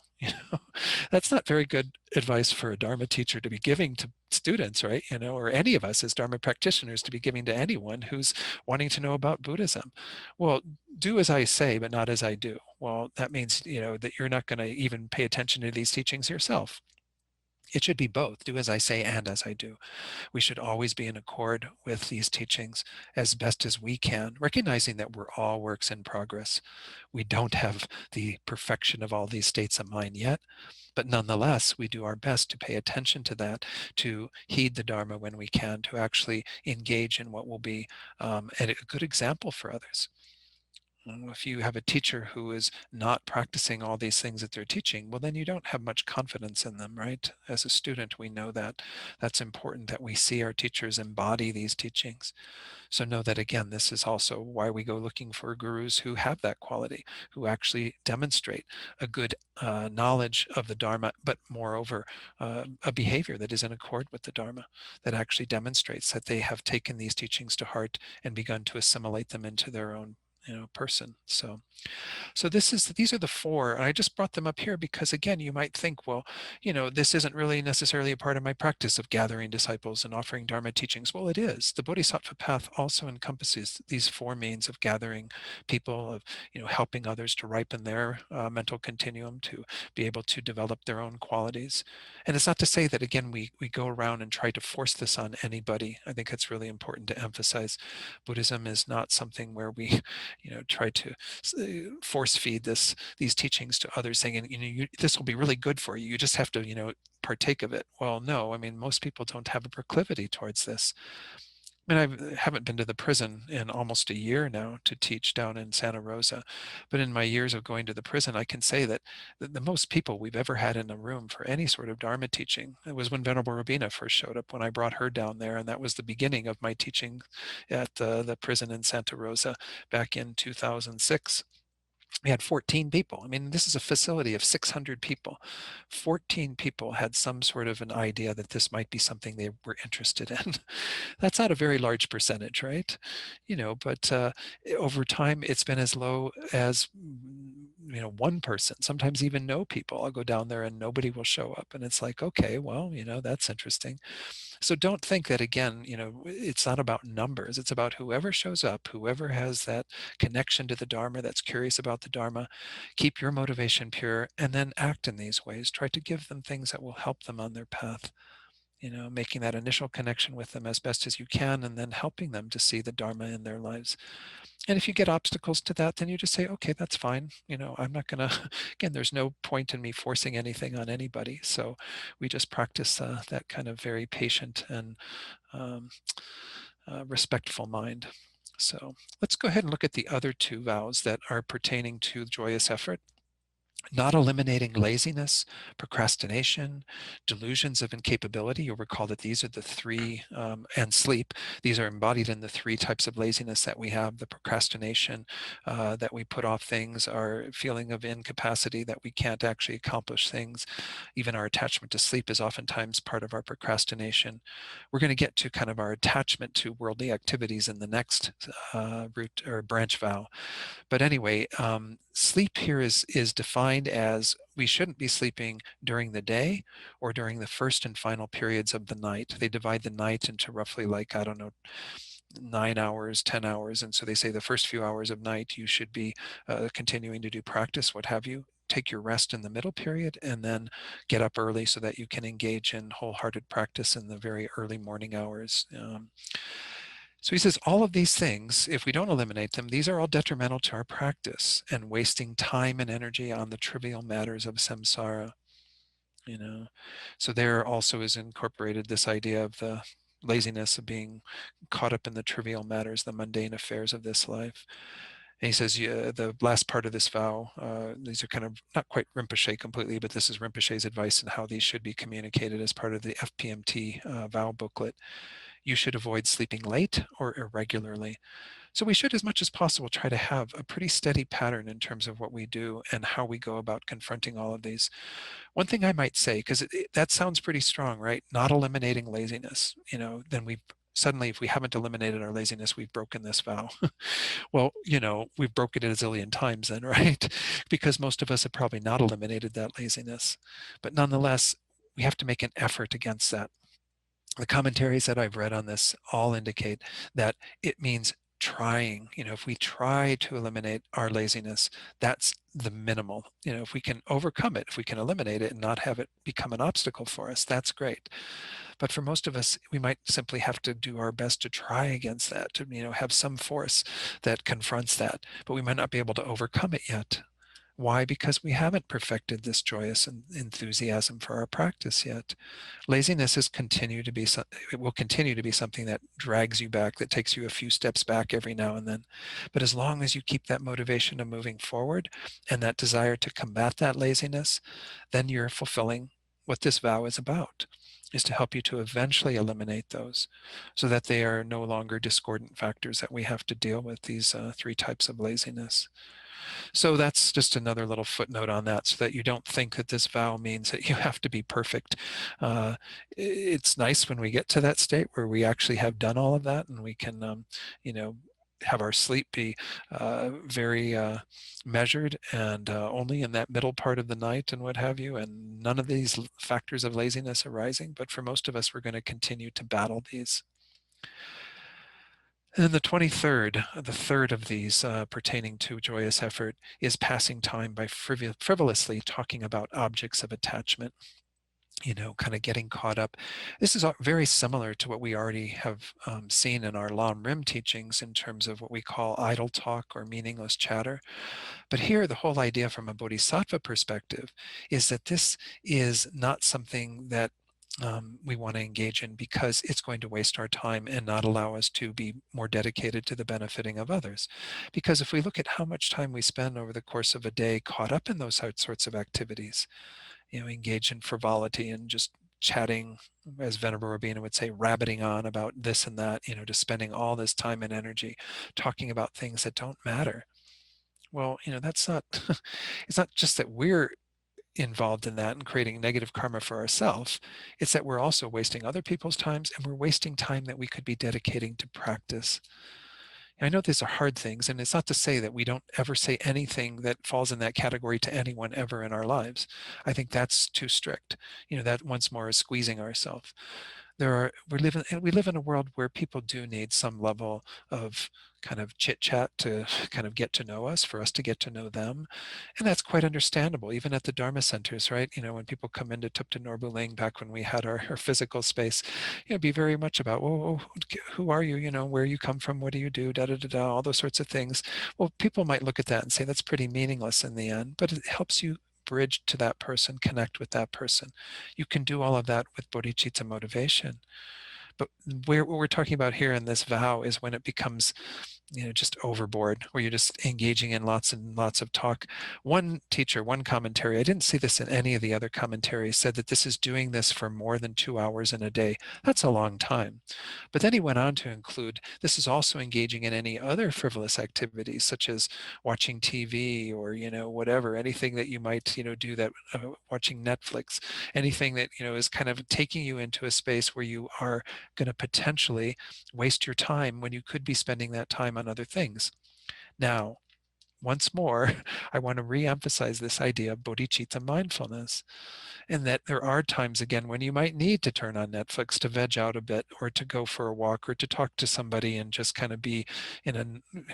That's not very good advice for a Dharma teacher to be giving to students, right? Or any of us as Dharma practitioners to be giving to anyone who's wanting to know about Buddhism. Well, do as I say, but not as I do. Well, that means, that you're not going to even pay attention to these teachings yourself. It should be both, do as I say and as I do. We should always be in accord with these teachings as best as we can, recognizing that we're all works in progress. We don't have the perfection of all these states of mind yet, but nonetheless, we do our best to pay attention to that, to heed the Dharma when we can, to actually engage in what will be a good example for others. If you have a teacher who is not practicing all these things that they're teaching, well, then you don't have much confidence in them, right? As a student, we know that that's important, that we see our teachers embody these teachings. So know that, again, this is also why we go looking for gurus who have that quality, who actually demonstrate a good knowledge of the Dharma, but moreover, a behavior that is in accord with the Dharma, that actually demonstrates that they have taken these teachings to heart and begun to assimilate them into their own person. So these are the four, and I just brought them up here because, again, you might think, well, this isn't really necessarily a part of my practice of gathering disciples and offering Dharma teachings. Well, it is. The Bodhisattva path also encompasses these four means of gathering people, of helping others to ripen their mental continuum, to be able to develop their own qualities. And it's not to say that, again, we go around and try to force this on anybody. I think that's really important to emphasize. Buddhism is not something where we try to force feed these teachings to others, saying, this will be really good for you. You just have to, partake of it. Well, no, I mean, most people don't have a proclivity towards this. I mean, I haven't been to the prison in almost a year now to teach down in Santa Rosa, but in my years of going to the prison, I can say that the most people we've ever had in a room for any sort of Dharma teaching, it was when Venerable Robina first showed up, when I brought her down there, and that was the beginning of my teaching at the prison in Santa Rosa back in 2006. We had 14 people. I mean, this is a facility of 600 people. 14 people had some sort of an idea that this might be something they were interested in. That's not a very large percentage, right? But over time, it's been as low as, one person, sometimes even no people. I'll go down there and nobody will show up. And it's like, okay, well, that's interesting. So don't think that, again, it's not about numbers. It's about whoever shows up, whoever has that connection to the Dharma, that's curious about the Dharma. Keep your motivation pure and then act in these ways. Try to give them things that will help them on their path. Making that initial connection with them as best as you can, and then helping them to see the Dharma in their lives. And if you get obstacles to that, then you just say, okay, that's fine. I'm not going to, again, there's no point in me forcing anything on anybody. So we just practice that kind of very patient and um, respectful mind. So let's go ahead and look at the other two vows that are pertaining to joyous effort. Not eliminating laziness, procrastination, delusions of incapability. You'll recall that these are the three, and sleep. These are embodied in the three types of laziness that we have: the procrastination, that we put off things, our feeling of incapacity, that we can't actually accomplish things. Even our attachment to sleep is oftentimes part of our procrastination. We're going to get to kind of our attachment to worldly activities in the next root or branch vow. But anyway, sleep here is defined as we shouldn't be sleeping during the day or during the first and final periods of the night. They divide the night into roughly, like, I don't know, 9 hours, 10 hours. And so they say the first few hours of night, you should be continuing to do practice, what have you. Take your rest in the middle period and then get up early so that you can engage in wholehearted practice in the very early morning hours. So he says all of these things, if we don't eliminate them, these are all detrimental to our practice and wasting time and energy on the trivial matters of samsara. So there also is incorporated this idea of the laziness of being caught up in the trivial matters, the mundane affairs of this life. And he says, yeah, the last part of this vow, these are kind of not quite Rinpoche completely, but this is Rinpoche's advice on how these should be communicated as part of the FPMT vow booklet. You should avoid sleeping late or irregularly. So we should, as much as possible, try to have a pretty steady pattern in terms of what we do and how we go about confronting all of these. One thing I might say, because that sounds pretty strong, right? Not eliminating laziness. Then we've suddenly, if we haven't eliminated our laziness, we've broken this vow. Well, we've broken it a zillion times then, right? Because most of us have probably not eliminated that laziness. But nonetheless, we have to make an effort against that. The commentaries that I've read on this all indicate that it means trying. If we try to eliminate our laziness, that's the minimal. If we can overcome it, if we can eliminate it and not have it become an obstacle for us, that's great. But for most of us, we might simply have to do our best to try against that, to have some force that confronts that, but we might not be able to overcome it yet. Why? Because we haven't perfected this joyous enthusiasm for our practice yet. Laziness is it will continue to be something that drags you back, that takes you a few steps back every now and then. But as long as you keep that motivation of moving forward and that desire to combat that laziness, then you're fulfilling what this vow is about, is to help you to eventually eliminate those so that they are no longer discordant factors that we have to deal with, these three types of laziness. So that's just another little footnote on that, so that you don't think that this vow means that you have to be perfect. Uh, it's nice when we get to that state where we actually have done all of that, and we can, you know, have our sleep be very measured and only in that middle part of the night and what have you, and none of these factors of laziness arising. But for most of us, we're going to continue to battle these. And then the 23rd, the third of these pertaining to joyous effort, is passing time by frivolously talking about objects of attachment, you know, kind of getting caught up. This is very similar to what we already have seen in our Lam Rim teachings in terms of what we call idle talk or meaningless chatter. But here, the whole idea from a bodhisattva perspective is that this is not something that we want to engage in, because it's going to waste our time and not allow us to be more dedicated to the benefiting of others. Because if we look at how much time we spend over the course of a day caught up in those sorts of activities, you know, engage in frivolity and just chatting, as Venerable Rabina would say, rabbiting on about this and that, you know, just spending all this time and energy talking about things that don't matter. Well, you know, that's not, it's not just that we're involved in that and creating negative karma for ourselves. It's that we're also wasting other people's times, and we're wasting time that we could be dedicating to practice. I know these are hard things, and it's not to say that we don't ever say anything that falls in that category to anyone ever in our lives. I think that's too strict. You know, that once more is squeezing ourselves. We live in a world where people do need some level of kind of chit chat to kind of get to know us, for us to get to know them. And that's quite understandable, even at the Dharma centers, right? You know, when people come into Thubten Norbuling back when we had our physical space, you know, be very much about, well, who are you? You know, where you come from, what do you do, da da da da, all those sorts of things. Well, people might look at that and say that's pretty meaningless in the end, but it helps you bridge to that person, connect with that person. You can do all of that with bodhicitta motivation. But what we're talking about here in this vow is when it becomes, you know, just overboard, where you're just engaging in lots and lots of talk. One teacher, one commentary, I didn't see this in any of the other commentaries, said that this is doing this for more than 2 hours in a day. That's a long time. But then he went on to include, this is also engaging in any other frivolous activities, such as watching TV or, you know, whatever, anything that you might, you know, do that, watching Netflix, anything that, you know, is kind of taking you into a space where you are going to potentially waste your time when you could be spending that time on other things. Now, once more, I want to re-emphasize this idea of bodhicitta mindfulness, and that there are times, again, when you might need to turn on Netflix to veg out a bit, or to go for a walk, or to talk to somebody and just kind of be in a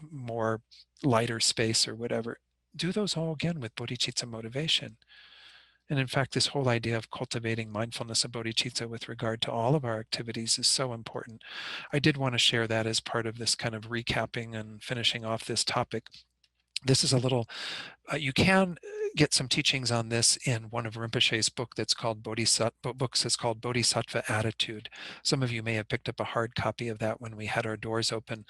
more lighter space or whatever. Do those all again with bodhicitta motivation. And in fact, this whole idea of cultivating mindfulness of bodhicitta with regard to all of our activities is so important. I did want to share that as part of this kind of recapping and finishing off this topic. This is a little, you can get some teachings on this in one of Rinpoche's books that's called Bodhisattva Attitude. Some of you may have picked up a hard copy of that when we had our doors open.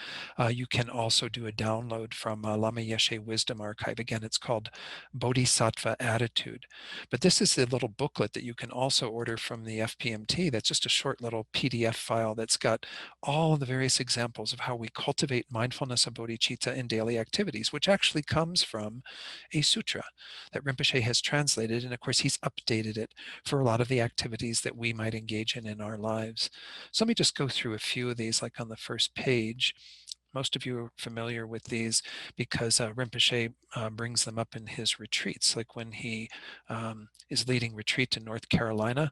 You can also do a download from Lama Yeshe Wisdom Archive. Again, it's called Bodhisattva Attitude. But this is the little booklet that you can also order from the FPMT. That's just a short little PDF file that's got all of the various examples of how we cultivate mindfulness of bodhicitta in daily activities, which actually comes from a sutra that Rinpoche has translated, and of course he's updated it for a lot of the activities that we might engage in our lives. So let me just go through a few of these, like on the first page. Most of you are familiar with these because Rinpoche brings them up in his retreats. Like when he is leading retreat in North Carolina,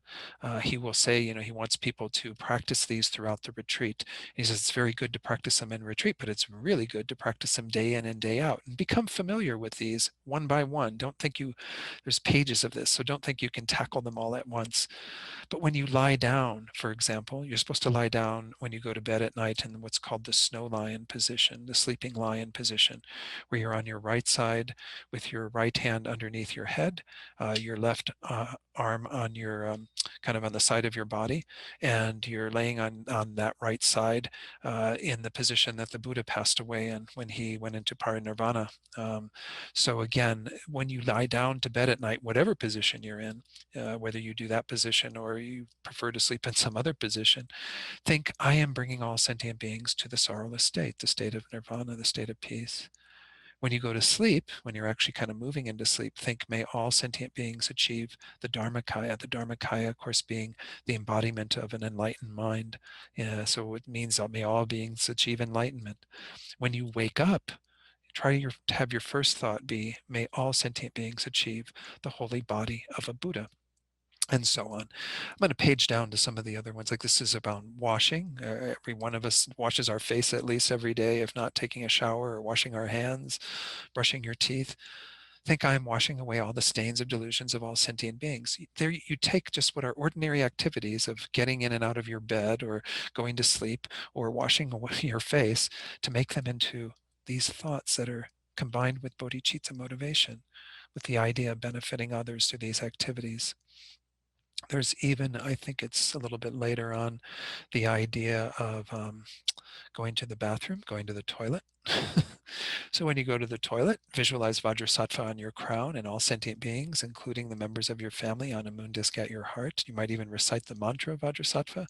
he will say, you know, he wants people to practice these throughout the retreat. He says it's very good to practice them in retreat, but it's really good to practice them day in and day out, and become familiar with these one by one. Don't think there's pages of this, so don't think you can tackle them all at once. But when you lie down, for example, you're supposed to lie down when you go to bed at night in what's called the snow line position, the sleeping lion position, where you're on your right side with your right hand underneath your head, your left arm on your kind of on the side of your body, and you're laying on that right side in the position that the Buddha passed away in when he went into parinirvana. So again, when you lie down to bed at night, whatever position you're in, whether you do that position or you prefer to sleep in some other position, think, I am bringing all sentient beings to the sorrowless state, the state of nirvana, the state of peace. When you go to sleep, when you're actually kind of moving into sleep, think, may all sentient beings achieve the Dharmakaya. The Dharmakaya, of course, being the embodiment of an enlightened mind. So it means that may all beings achieve enlightenment. When you wake up, to have your first thought be, may all sentient beings achieve the holy body of a Buddha, and so on. I'm going to page down to some of the other ones. Like this is about washing. Every one of us washes our face at least every day, if not taking a shower or washing our hands, brushing your teeth. Think, I am washing away all the stains of delusions of all sentient beings. There you take just what are ordinary activities of getting in and out of your bed or going to sleep or washing away your face to make them into these thoughts that are combined with bodhicitta motivation, with the idea of benefiting others through these activities. There's even, I think it's a little bit later on, the idea of going to the bathroom, going to the toilet. So when you go to the toilet, visualize Vajrasattva on your crown and all sentient beings, including the members of your family, on a moon disk at your heart. You might even recite the mantra of Vajrasattva.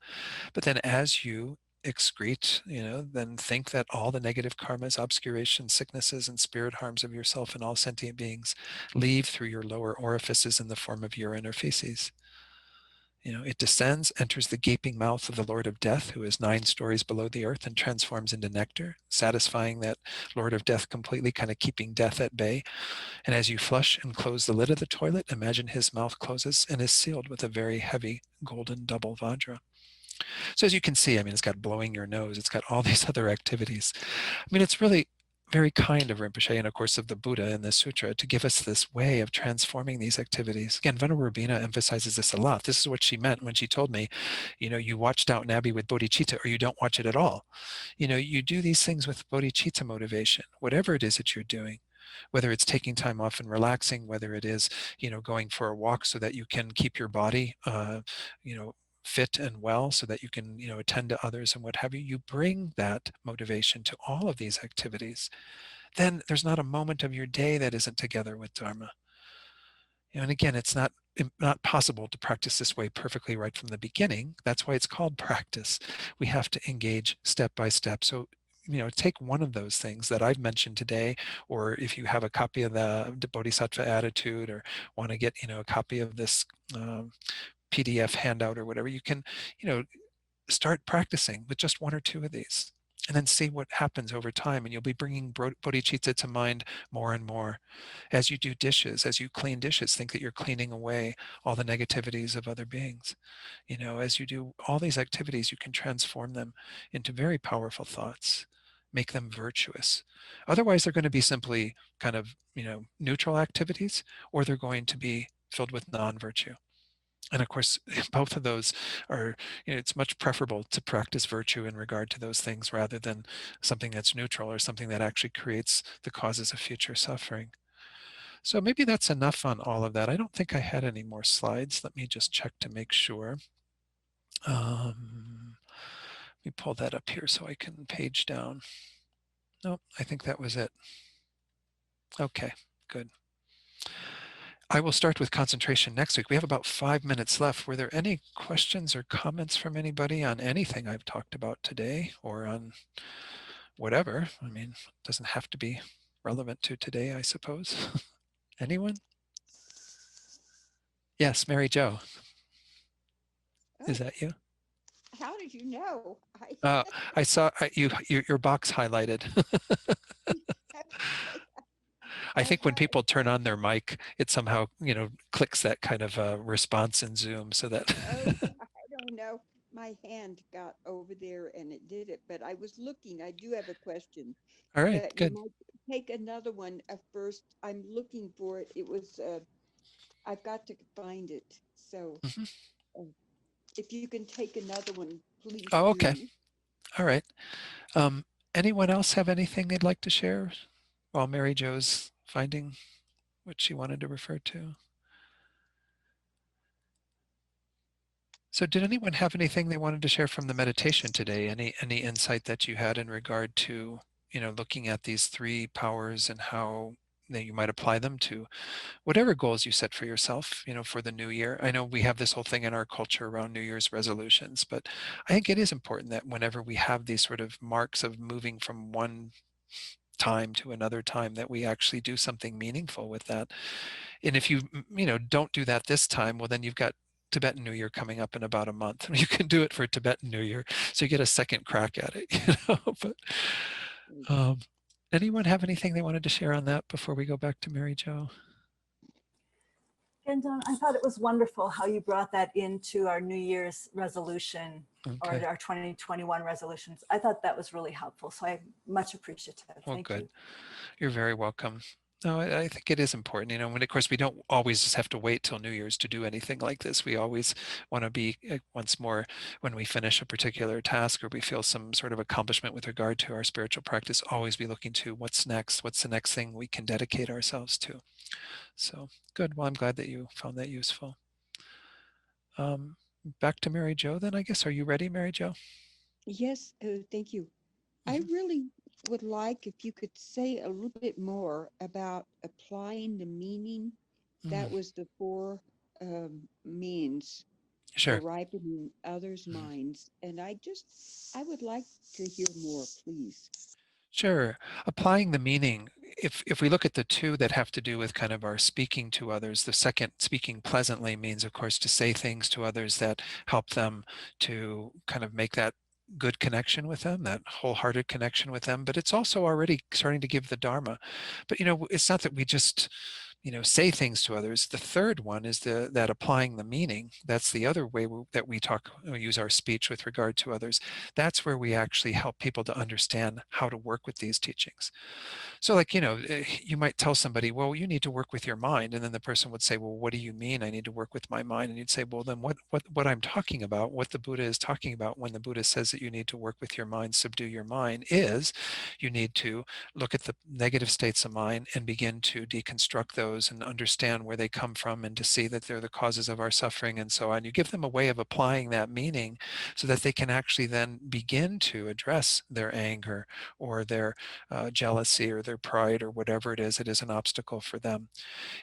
But then as you excrete, then think that all the negative karmas, obscurations, sicknesses, and spirit harms of yourself and all sentient beings leave through your lower orifices in the form of urine or feces. It descends, enters the gaping mouth of the Lord of Death, who is 9 stories below the earth, and transforms into nectar, satisfying that Lord of Death completely, kind of keeping death at bay. And as you flush and close the lid of the toilet, imagine his mouth closes and is sealed with a very heavy golden double vajra. So as you can see, it's got blowing your nose. It's got all these other activities. It's really very kind of Rinpoche and, of course, of the Buddha in the sutra to give us this way of transforming these activities. Again, Venerable Rubina emphasizes this a lot. This is what she meant when she told me, you watch Downton Abbey with bodhicitta or you don't watch it at all. You do these things with bodhicitta motivation, whatever it is that you're doing, whether it's taking time off and relaxing, whether it is, going for a walk so that you can keep your body, fit and well so that you can attend to others and what have you. You bring that motivation to all of these activities, then there's not a moment of your day that isn't together with Dharma. And again, it's not possible to practice this way perfectly right from the beginning. That's why it's called practice. We have to engage step by step. So take one of those things that I've mentioned today, or if you have a copy of the Bodhisattva Attitude or want to get a copy of this PDF handout or whatever, you can, start practicing with just 1 or 2 of these and then see what happens over time. And you'll be bringing bodhicitta to mind more and more. As you do dishes, as you clean dishes, think that you're cleaning away all the negativities of other beings. As you do all these activities, you can transform them into very powerful thoughts, make them virtuous. Otherwise, they're going to be simply kind of, neutral activities, or they're going to be filled with non-virtue. And of course, both of those are, it's much preferable to practice virtue in regard to those things rather than something that's neutral or something that actually creates the causes of future suffering. So maybe that's enough on all of that. I don't think I had any more slides. Let me just check to make sure. Let me pull that up here so I can page down. Nope, I think that was it. Okay, good. I will start with concentration next week. We have about 5 minutes left. Were there any questions or comments from anybody on anything I've talked about today or on whatever? It doesn't have to be relevant to today, I suppose. Anyone? Yes, Mary Jo.
Oh,
Is that you?
how did you know?
I saw your box highlighted.
Okay.
I think when
Hi.
people turn on their mic, it somehow, clicks that kind of response in Zoom so that.
Oh, I don't know. My hand got over there and it did it, but I was looking. I do have a question,
All right,
but you
good.
might take another one first. I'm looking for it. It was, I've got to find it. So
Mhm.
uh, if you can take another one, please
Oh, okay.
do.
All right. Um, Anyone else have anything they'd like to share while Mary Jo's finding what she wanted to refer to? So did anyone have anything they wanted to share from the meditation today? Any insight that you had in regard to, looking at these three powers and how that you might apply them to whatever goals you set for yourself, for the new year? I know we have this whole thing in our culture around New Year's resolutions, but I think it is important that whenever we have these sort of marks of moving from one time to another time, that we actually do something meaningful with that. And if you, don't do that this time, well, then you've got Tibetan New Year coming up in about a month. You can do it for Tibetan New Year, so you get a second crack at it. But um, anyone have anything they wanted to share on that before we go back to Mary Jo?
Gen Don, I thought it was wonderful how you brought that into our New Year's resolution or
Okay.
our 2021 resolutions. I thought that was really helpful. So I'm much appreciative.
Well,
Thank
good.
you.
You're very welcome. No, I think it is important, and of course we don't always just have to wait till New Year's to do anything like this. We always want to be, once more, when we finish a particular task or we feel some sort of accomplishment with regard to our spiritual practice, always be looking to what's next, what's the next thing we can dedicate ourselves to. So good. Well, I'm glad that you found that useful. Back to Mary Jo then, I guess. Are you ready, Mary Jo?
Yes, thank you. I really would like if you could say a little bit more about applying the meaning. That was the four means for
Sure.
ripening others' minds. And I would like to hear more, please.
Sure. Applying the meaning, if we look at the two that have to do with kind of our speaking to others, the second, speaking pleasantly, means, of course, to say things to others that help them to kind of make that good connection with them, that wholehearted connection with them. But it's also already starting to give the Dharma. But, it's not that we just say things to others. The third one is that applying the meaning. That's the other way that we use our speech with regard to others. That's where we actually help people to understand how to work with these teachings. So like, you might tell somebody, well, you need to work with your mind. And then the person would say, well, what do you mean I need to work with my mind? And you'd say, well, then what I'm talking about, what the Buddha is talking about when the Buddha says that you need to work with your mind, subdue your mind, is you need to look at the negative states of mind and begin to deconstruct those and understand where they come from and to see that they're the causes of our suffering and so on. You give them a way of applying that meaning so that they can actually then begin to address their anger or their jealousy or their pride or whatever it is an obstacle for them.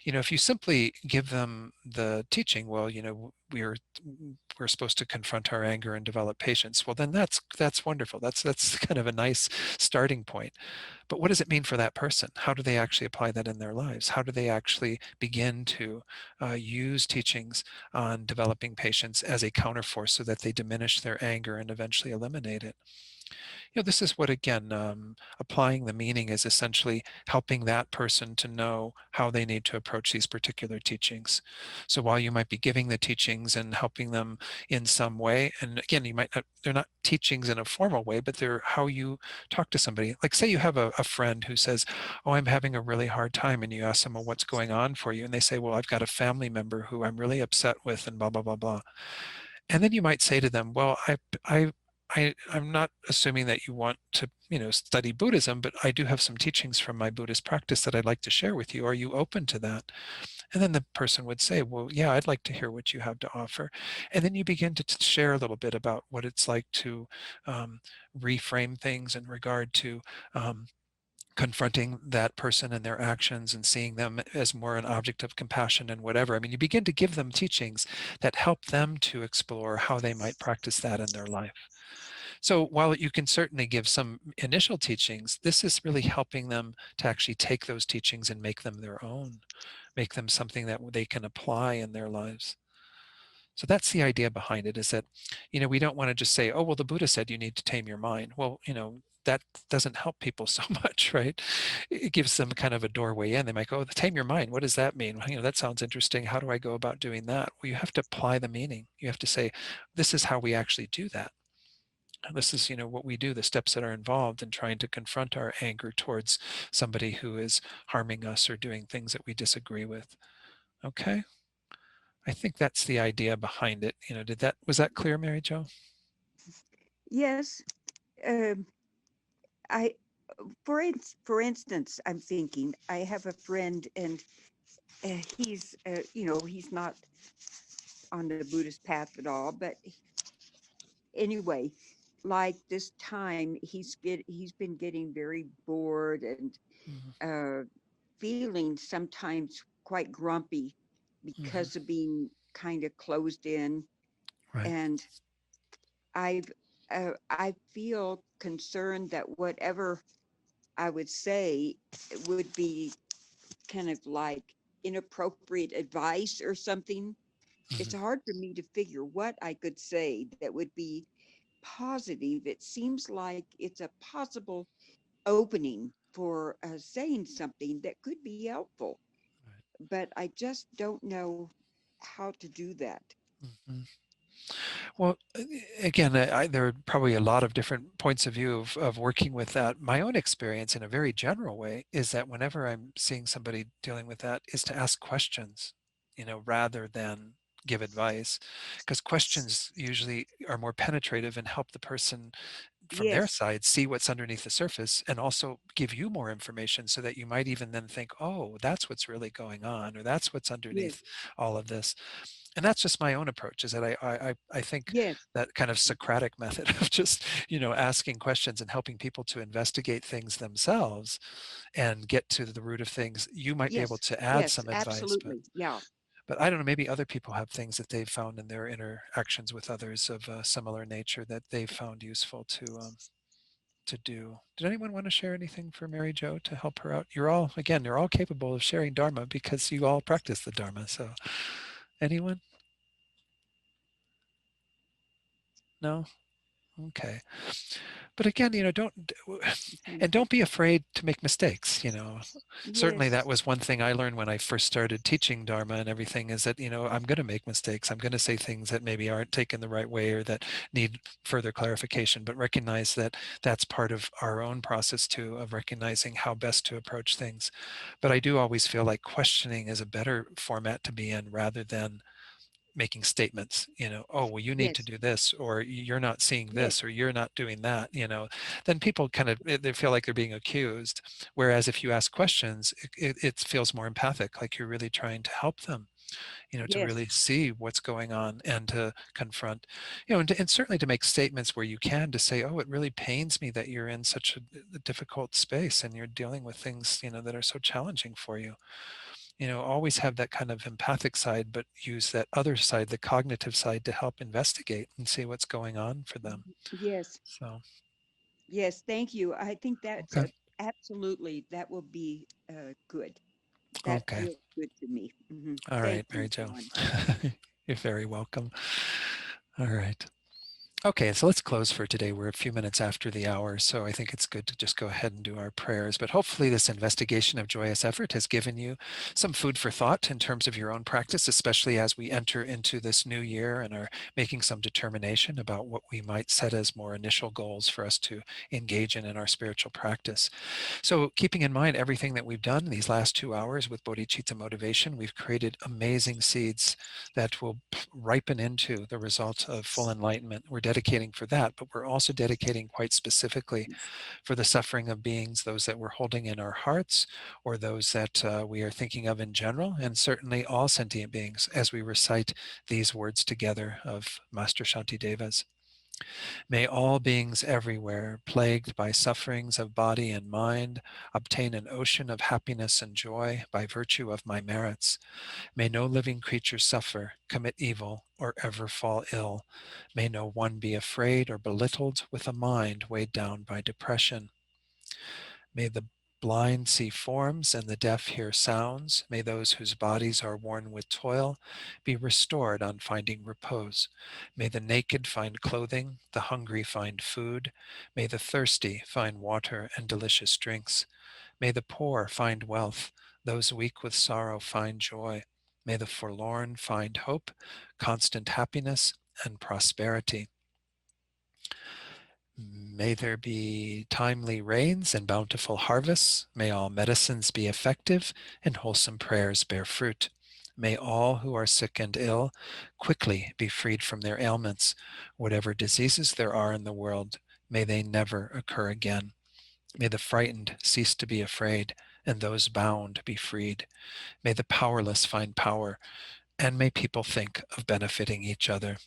If you simply give them the teaching, well, we're supposed to confront our anger and develop patience. Well, then that's wonderful. That's kind of a nice starting point. But what does it mean for that person? How do they actually apply that in their lives? How do they actually begin to use teachings on developing patience as a counterforce so that they diminish their anger and eventually eliminate it? This is what, again, applying the meaning is essentially helping that person to know how they need to approach these particular teachings. So while you might be giving the teachings and helping them in some way, and again, they're not teachings in a formal way, but they're how you talk to somebody. Like say you have a friend who says, oh, I'm having a really hard time. And you ask them, well, what's going on for you? And they say, well, I've got a family member who I'm really upset with and blah, blah, blah, blah. And then you might say to them, well, I'm not assuming that you want to, study Buddhism, but I do have some teachings from my Buddhist practice that I'd like to share with you. Are you open to that? And then the person would say, well, yeah, I'd like to hear what you have to offer. And then you begin to share a little bit about what it's like to reframe things in regard to confronting that person and their actions and seeing them as more an object of compassion and whatever. I mean, you begin to give them teachings that help them to explore how they might practice that in their life. So while you can certainly give some initial teachings, this is really helping them to actually take those teachings and make them their own, make them something that they can apply in their lives. So that's the idea behind it, is that, we don't want to just say, oh, well, the Buddha said you need to tame your mind. Well, that doesn't help people so much, right? It gives them kind of a doorway in. They might go, tame your mind. What does that mean? Well, that sounds interesting. How do I go about doing that? Well, you have to apply the meaning. You have to say, this is how we actually do that. This is, what we do, the steps that are involved in trying to confront our anger towards somebody who is harming us or doing things that we disagree with. Okay. I think that's the idea behind it. Was that clear, Mary Jo?
Yes. Um, I, for instance, I'm thinking I have a friend, and he's, he's not on the Buddhist path at all, but anyway, like this time, he's been getting very bored and
Mhm.
uh, feeling sometimes quite grumpy
Mhm.
because of being kind of closed in.
Right.
And I've I feel concerned that whatever I would say would be kind of like inappropriate advice or something. It's
Mhm.
hard for me to figure what I could say that would be positive. It seems like it's a possible opening for saying something that could be helpful, but I just don't know how to do that.
Mhm. Well, again, there are probably a lot of different points of view of working with that. My own experience in a very general way is that whenever I'm seeing somebody dealing with that is to ask questions, rather than give advice, because questions usually are more penetrative and help the person from their
Yes,
side see what's underneath the surface and also give you more information so that you might even then think, oh, that's what's really going on, or that's what's
yes,
underneath all of this. And that's just my own approach, is that I think
yes,
that kind of Socratic method of just asking questions and helping people to investigate things themselves and get to the root of things. You might be able
yes,
to add
yes,
some advice, but
absolutely. Yeah.
I don't know, maybe other people have things that they've found in their interactions with others of a similar nature that they've found useful to do. Did anyone want to share anything for Mary Jo to help her out? You're all capable of sharing Dharma because you all practice the Dharma. So anyone? No? Okay. But again,
Mhm.
and don't be afraid to make mistakes. Certainly that
Yes,
was one thing I learned when I first started teaching Dharma and everything, is that, I'm going to make mistakes. I'm going to say things that maybe aren't taken the right way or that need further clarification, but recognize that that's part of our own process too, of recognizing how best to approach things. But I do always feel like questioning is a better format to be in rather than making statements, oh, well, you need to
yes,
do this, or you're not seeing
yes,
this, or you're not doing that, then people kind of, they feel like they're being accused. Whereas if you ask questions, it feels more empathic, like you're really trying to help them, to
yes,
really see what's going on and to confront, and certainly to make statements where you can, to say, oh, it really pains me that you're in such a difficult space and you're dealing with things, that are so challenging for you. Always have that kind of empathic side, but use that other side, the cognitive side, to help investigate and see what's going on for them.
yes,
So,
yes. Thank you. I think that's
okay.
absolutely, that will be good. That
Okay.
feels good to me.
All
Thank
right,
you,
Mary Jo.
John.
You're very welcome. All right. Okay, so let's close for today. We're a few minutes after the hour, so I think it's good to just go ahead and do our prayers. But hopefully this investigation of joyous effort has given you some food for thought in terms of your own practice, especially as we enter into this new year and are making some determination about what we might set as more initial goals for us to engage in our spiritual practice. So keeping in mind everything that we've done these last 2 hours with bodhicitta motivation, we've created amazing seeds that will ripen into the result of full enlightenment. We're dedicating for that, but we're also dedicating quite specifically for the suffering of beings, those that we're holding in our hearts, or those that we are thinking of in general, and certainly all sentient beings as we recite these words together of Master Shantideva's. May all beings everywhere, plagued by sufferings of body and mind, obtain an ocean of happiness and joy by virtue of my merits. May no living creature suffer, commit evil, or ever fall ill. May no one be afraid or belittled with a mind weighed down by depression. May the blind see forms and the deaf hear sounds. May those whose bodies are worn with toil be restored on finding repose. May the naked find clothing, the hungry find food. May the thirsty find water and delicious drinks. May the poor find wealth, those weak with sorrow find joy. May the forlorn find hope, constant happiness, and prosperity. May there be timely rains and bountiful harvests. May all medicines be effective and wholesome prayers bear fruit. May all who are sick and ill quickly be freed from their ailments. Whatever diseases there are in the world, may they never occur again. May the frightened cease to be afraid, and those bound be freed. May the powerless find power, and may people think of benefiting each other.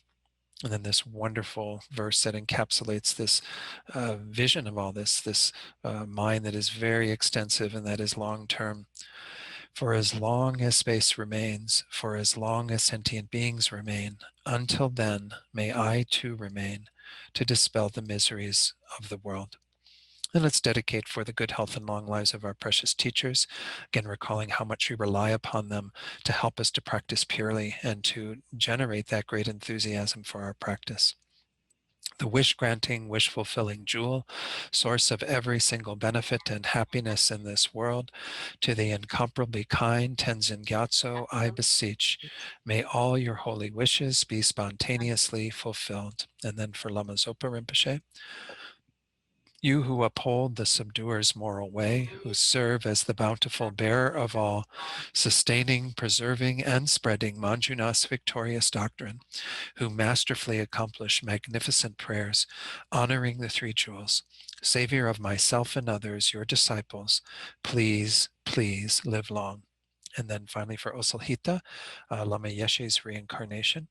And then this wonderful verse that encapsulates this vision of all this mind that is very extensive and that is long-term. For as long as space remains, for as long as sentient beings remain, until then may I too remain to dispel the miseries of the world. And let's dedicate for the good health and long lives of our precious teachers, again recalling how much we rely upon them to help us to practice purely and to generate that great enthusiasm for our practice. The wish-granting, wish-fulfilling jewel, source of every single benefit and happiness in this world, to the incomparably kind Tenzin Gyatso, I beseech, may all your holy wishes be spontaneously fulfilled. And then for Lama Zopa Rinpoche, you who uphold the subduer's moral way, who serve as the bountiful bearer of all, sustaining, preserving, and spreading Manjunath's victorious doctrine, who masterfully accomplish magnificent prayers, honoring the three jewels, Savior of myself and others, your disciples, please, please live long. And then finally for Osalhita, Lama Yeshe's reincarnation.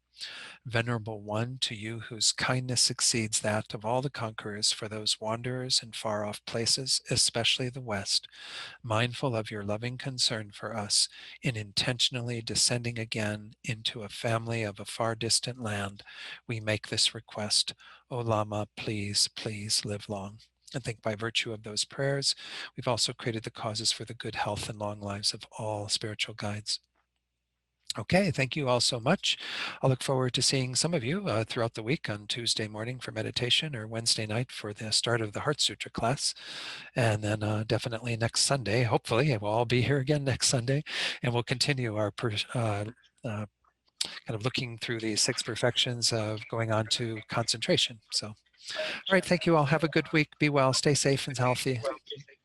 Venerable One, to you whose kindness exceeds that of all the conquerors for those wanderers in far-off places, especially the West, mindful of your loving concern for us in intentionally descending again into a family of a far distant land, we make this request. O Lama, please, please live long. I think by virtue of those prayers, we've also created the causes for the good health and long lives of all spiritual guides. Okay, thank you all so much. I'll look forward to seeing some of you throughout the week on Tuesday morning for meditation or Wednesday night for the start of the Heart Sutra class. And then definitely next Sunday, hopefully, we'll all be here again next Sunday, and we'll continue our kind of looking through the 6 perfections of going on to concentration. So, all right, thank you all. Have a good week. Be well, stay safe and healthy.